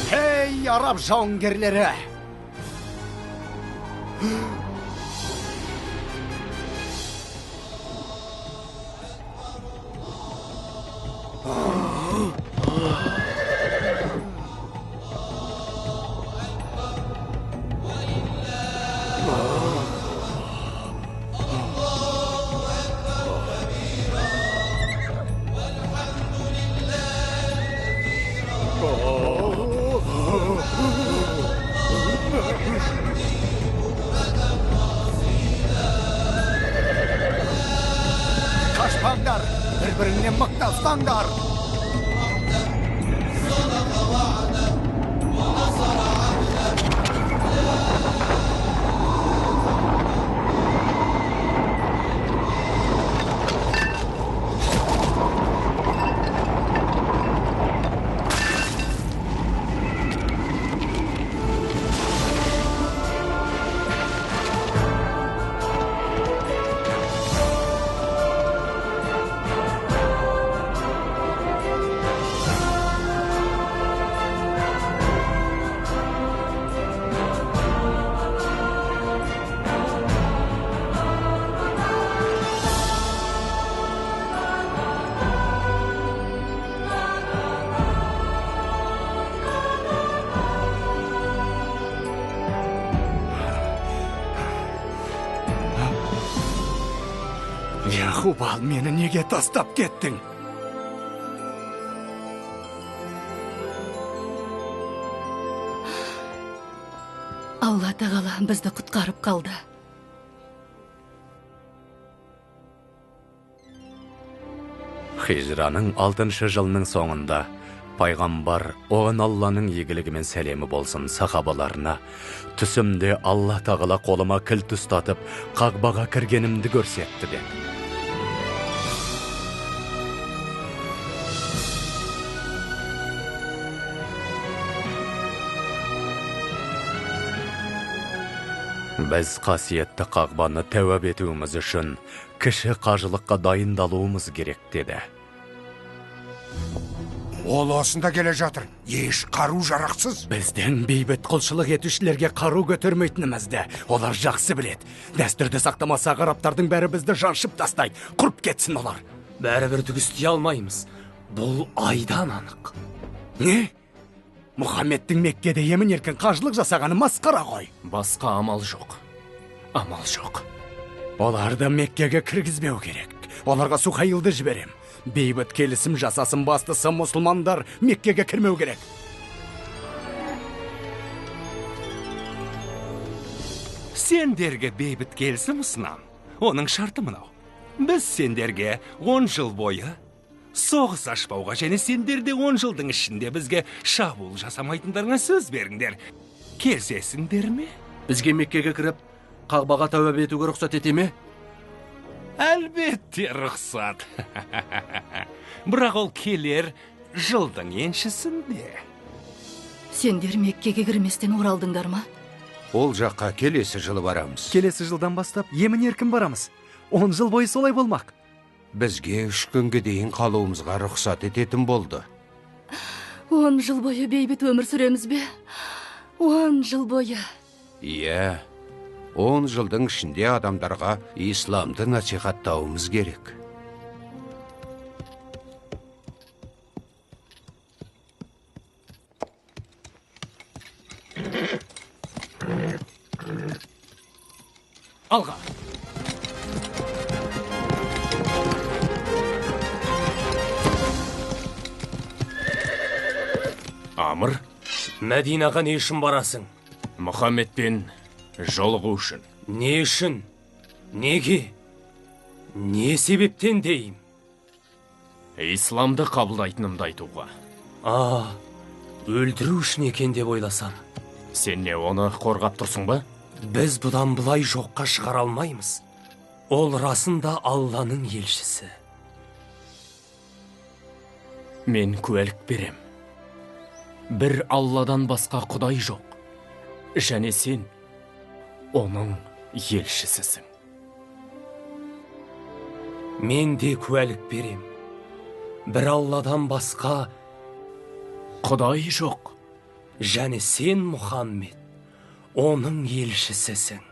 [SPEAKER 6] Ей, араб жауынгерлері! Kaçpanlar, birbirine mıknatıslanlar. Ya Hubal, meni nega tashlab ketding?
[SPEAKER 15] Alloh Taala bizni qutqarib qoldi.
[SPEAKER 4] Хижраның 6-шы жылының соңында пайғамбар оған Алланың игілігі мен сәлемі болсын сахабаларына түсімде Алла Тағала қолыма кілт ұстатып Қағбаға кіргенімді көрсетті деді. Біз қасиетті қағбаны тәуап етуіміз үшін кіші қажылыққа дайындалуымыз керек деді.
[SPEAKER 11] Ол осында келе жатыр. Еш қару жарақсыз.
[SPEAKER 6] Біздің бейбіт құлшылық етушілерге қару көтермейтінімізді олар жақсы білет. Дәстүрді сақтамаса ғараптардың бәрі бізді жаншып тастайды. Құрып кетсін олар.
[SPEAKER 8] Бәрібір түк істей алмаймыз. Бұл айдан анық.
[SPEAKER 6] Не? Мұхаммедтің Меккеде емін еркін қажылық жасағаны масқара ғой.
[SPEAKER 8] Басқа амал жоқ. Амал жоқ.
[SPEAKER 6] Оларды Меккеге кіргізбеу керек. Оларға Сухайлды жіберем. Бейбіт келісім жасасын, бастысы мұсылмандар Меккеге кірмеу керек.
[SPEAKER 9] Сендерге бейбіт келісім ұсынам. Оның шарты мынау. Біз сендерге 10 жыл бойы соғыс ашпауға және сендерде 10 жылдың ішінде бізге шабуыл жасамайтындарыңа сөз беріңдер. Келсесіңдер ме?
[SPEAKER 8] Бізге Меккеге кіріп, қағбаға тәуап етуге рұқсат ете ме?
[SPEAKER 9] Әлбетте рұқсат. Бірақ ол келер жылдың еншісінде.
[SPEAKER 15] Сендер Меккеге кірместен оралдыңдар ма?
[SPEAKER 11] Ол жаққа келесі жылы барамыз.
[SPEAKER 6] Келесі жылдан бастап емін еркін барамыз. 10 жыл бойы солай болмақ.
[SPEAKER 11] Бізге 3 күнге дейін қалуымызға рұқсат ететін болды.
[SPEAKER 15] 10 жыл бойы бейбіт өмір сүреміз бе? 10 жыл бойы.
[SPEAKER 11] Иә, 10 жылдың ішінде адамдарға исламды насихаттауымыз керек.
[SPEAKER 8] Алға.
[SPEAKER 12] Амыр,
[SPEAKER 8] Мәдинаға не үшін барасың?
[SPEAKER 12] Мұхаммедпен жолығу үшін.
[SPEAKER 8] Не үшін? Неге? Не себептен дейім?
[SPEAKER 12] Исламды қабылдайтынымды айтуға.
[SPEAKER 8] Өлдіру үшін екен деп ойласам.
[SPEAKER 12] Сен не, оны қорғап тұрсың ба?
[SPEAKER 8] Біз бұдан бұлай жоққа шығара алмаймыз. Ол расында Алланың елшісі.
[SPEAKER 12] Мен куәлік берем. Бір Алладан басқа құдай жоқ. Және сен оның елшісісің.
[SPEAKER 8] Мен де куәлік берем. Бір Алладан басқа
[SPEAKER 12] құдай жоқ.
[SPEAKER 8] Және сен, Мұхаммед, оның елшісісің.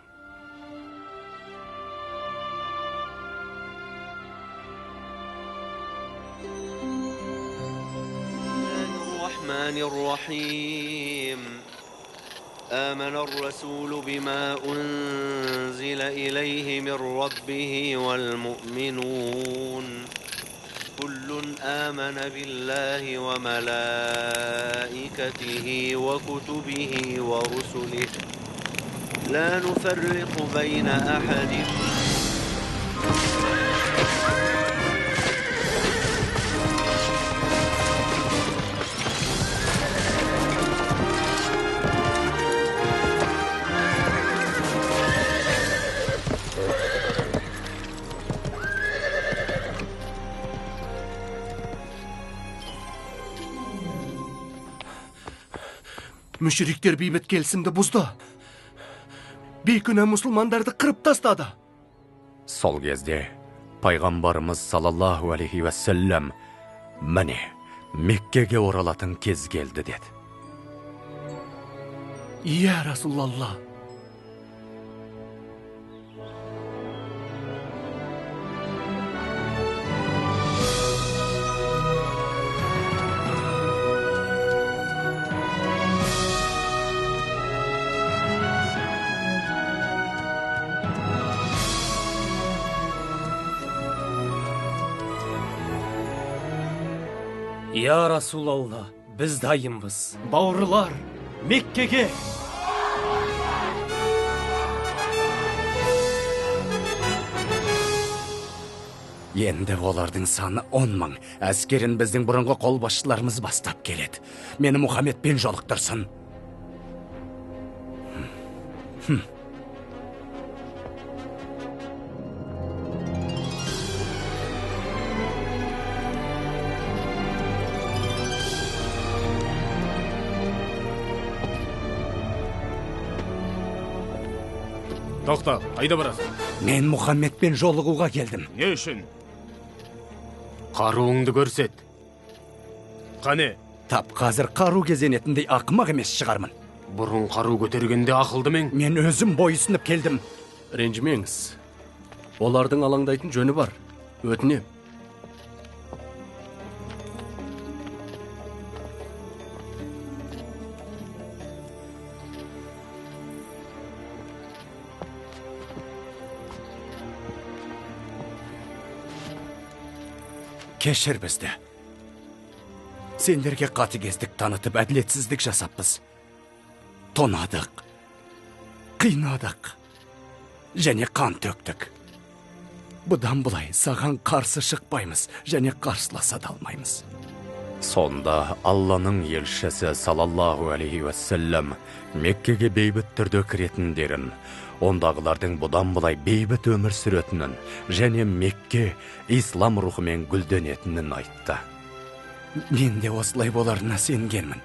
[SPEAKER 17] الرحمن الرحيم آمن الرسول بما أنزل إليه من ربه والمؤمنون كل آمن بالله وملائكته وكتبه ورسله لا نفرق بين أحد
[SPEAKER 6] Мүшриктер бейбіт келісімді бұзды. Бейкүнә мұсылмандарды қырып тастады.
[SPEAKER 4] Сол кезде пайғамбарымыз саллаллаху алейхи уассалам міне Меккеге оралатын кез келді деді.
[SPEAKER 6] Иә, Расулалла.
[SPEAKER 8] Я Расулалла, біз дайынбыз.
[SPEAKER 12] Бауырлар, Меккеге!
[SPEAKER 6] Енді олардың саны 10 мың. Әскерін біздің бұрынғы қолбасшыларымыз бастап келеді. Мені Мұхаммедпен жолықтырсын.
[SPEAKER 1] Тоқта, қайда барасың?
[SPEAKER 6] Мен Мұхаммедпен жолығуға келдім.
[SPEAKER 1] Не үшін? Қаруыңды көрсет. Қане?
[SPEAKER 6] Тап қазір қару кезенетіндей ақымақ емес шығармын.
[SPEAKER 1] Бұрын қару көтергенде ақылды мен?
[SPEAKER 6] Мен өзім бойысынып келдім.
[SPEAKER 8] Ренжімеңіз. Олардың алаңдайтын жөні бар. Өтінем.
[SPEAKER 6] Кешір бізді. Сендерге қатыгездік танытып, әділетсіздік жасаппыз. Тонадық, қинадық, және қан төктік. Бұдан бұлай саған қарсы шықпаймыз, және қарсыласа да алмаймыз.
[SPEAKER 4] Сонда Алланың елшісі салаллаху алейхи уассалам Меккеге бейбіт түрде кіретіндерін, ондағылардың бұдан бұлай бейбіт өмір сүретінін, және Мекке ислам рухымен гүлденетінін айтты.
[SPEAKER 6] Мен де осылай боларына сенгенмін,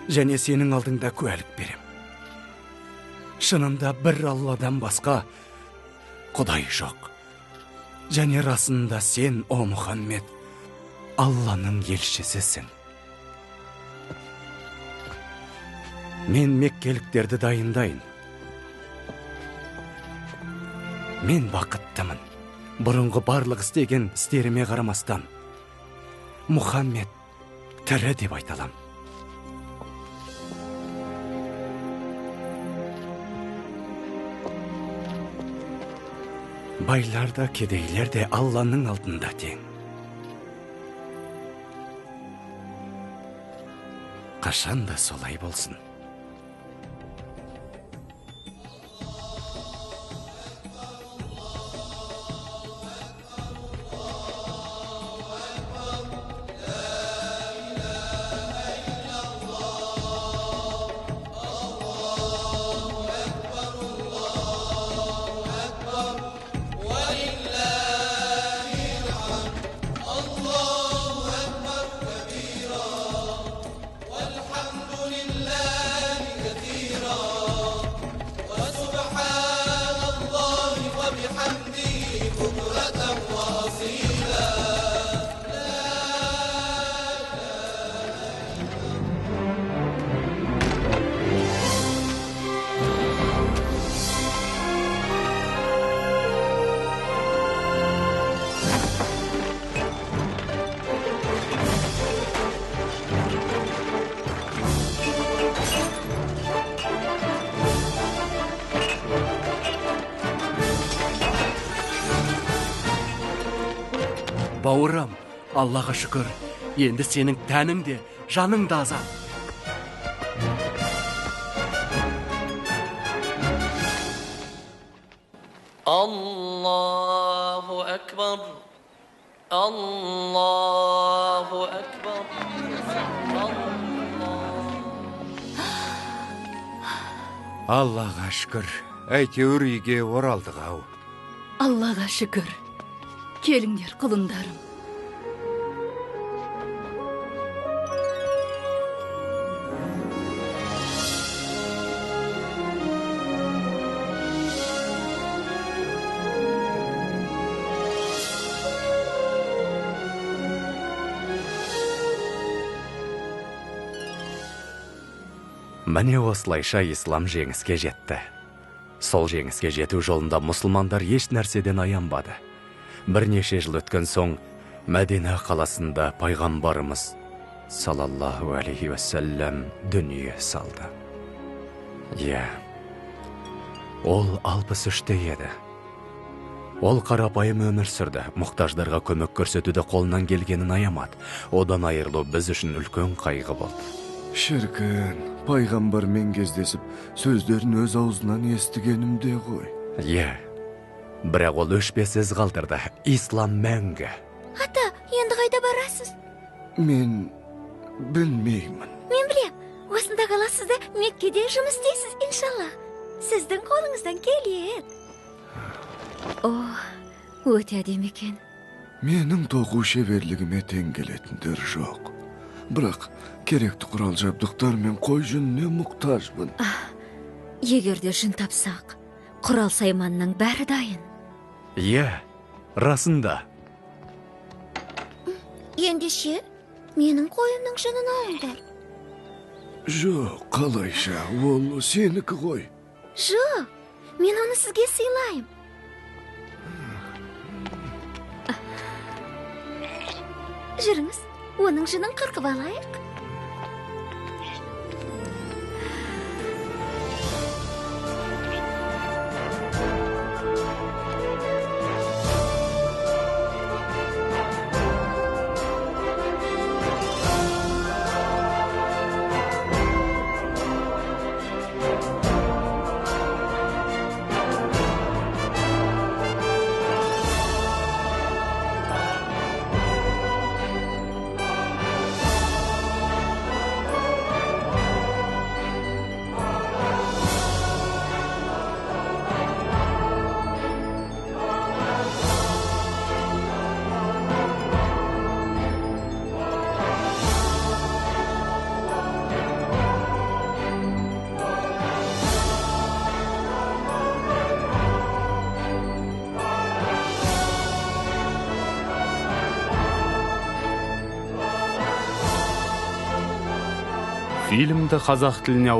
[SPEAKER 6] және сенің алдыңда куәлік берем. Шынында бір Алладан басқа Құдай жоқ. Және расында сен, о Мұхаммед, Алланың елшісісің. Мен меккеліктерді дайындайын. Мен бақыттымын. Бұрынғы барлық істеген істеріме қарамастан Мұхаммед тірі деп айталам. Байлар да, кедейлер де Алланың алдында тең. Қашан да солай болсын.
[SPEAKER 8] Бауырым, Аллаға шүкір, енді сенің тәнің де, жаның да азат.
[SPEAKER 17] Allahu Ekber. Allahu Ekber.
[SPEAKER 11] Аллаға шүкір, әйтеуір үйге оралдық ау.
[SPEAKER 15] Аллаға шүкір. Келіңдер, құлындарым.
[SPEAKER 4] Міне осылайша ислам жеңіске жетті. Сол жеңіске жету жолында мұсылмандар еш нәрседен аянбады. Бірнеше жыл өткен соң Мәдина қаласында пайғамбарымыз салаллаху алейхи уассалам дүние салды. Ол 63-те еді. Ол қарапайым өмір сүрді, мұқтаждарға көмек көрсетуді қолынан келгенін аямады. Одан айырылу біз үшін үлкен қайғы болды.
[SPEAKER 3] Шіркін, пайғамбармен кездесіп, сөздерін өз аузынан естігенімде ғой.
[SPEAKER 4] Бірақ ол өшпесіз қалдырды. Ислам мәңгі.
[SPEAKER 2] Ата, енді қайда барасыз?
[SPEAKER 3] Мен білмеймін.
[SPEAKER 2] Мен білем, осында қаласыз да Меккеде жұмыс істейсіз, иншалла. Сіздің қолыңыздан келеді. Өте әдемі екен.
[SPEAKER 3] Менің тоқу шеберлігіме тең келетіндер жоқ. Бірақ керекті құрал жабдықтар мен қой жүніне мұқтажбын.
[SPEAKER 2] Егерде жүн тапсақ, Құрал сайманның бәрі дайын.
[SPEAKER 4] Иә, расында.
[SPEAKER 2] Ендеше, менің қойымның жынын алыңдар.
[SPEAKER 3] Жоқ, қалайша, ол сенікі ғой.
[SPEAKER 2] Жоқ, мен оны сізге сыйлайым. Жүріңіз, оның жынын қырқып алайық.
[SPEAKER 1] Фильмді қазақ тіліне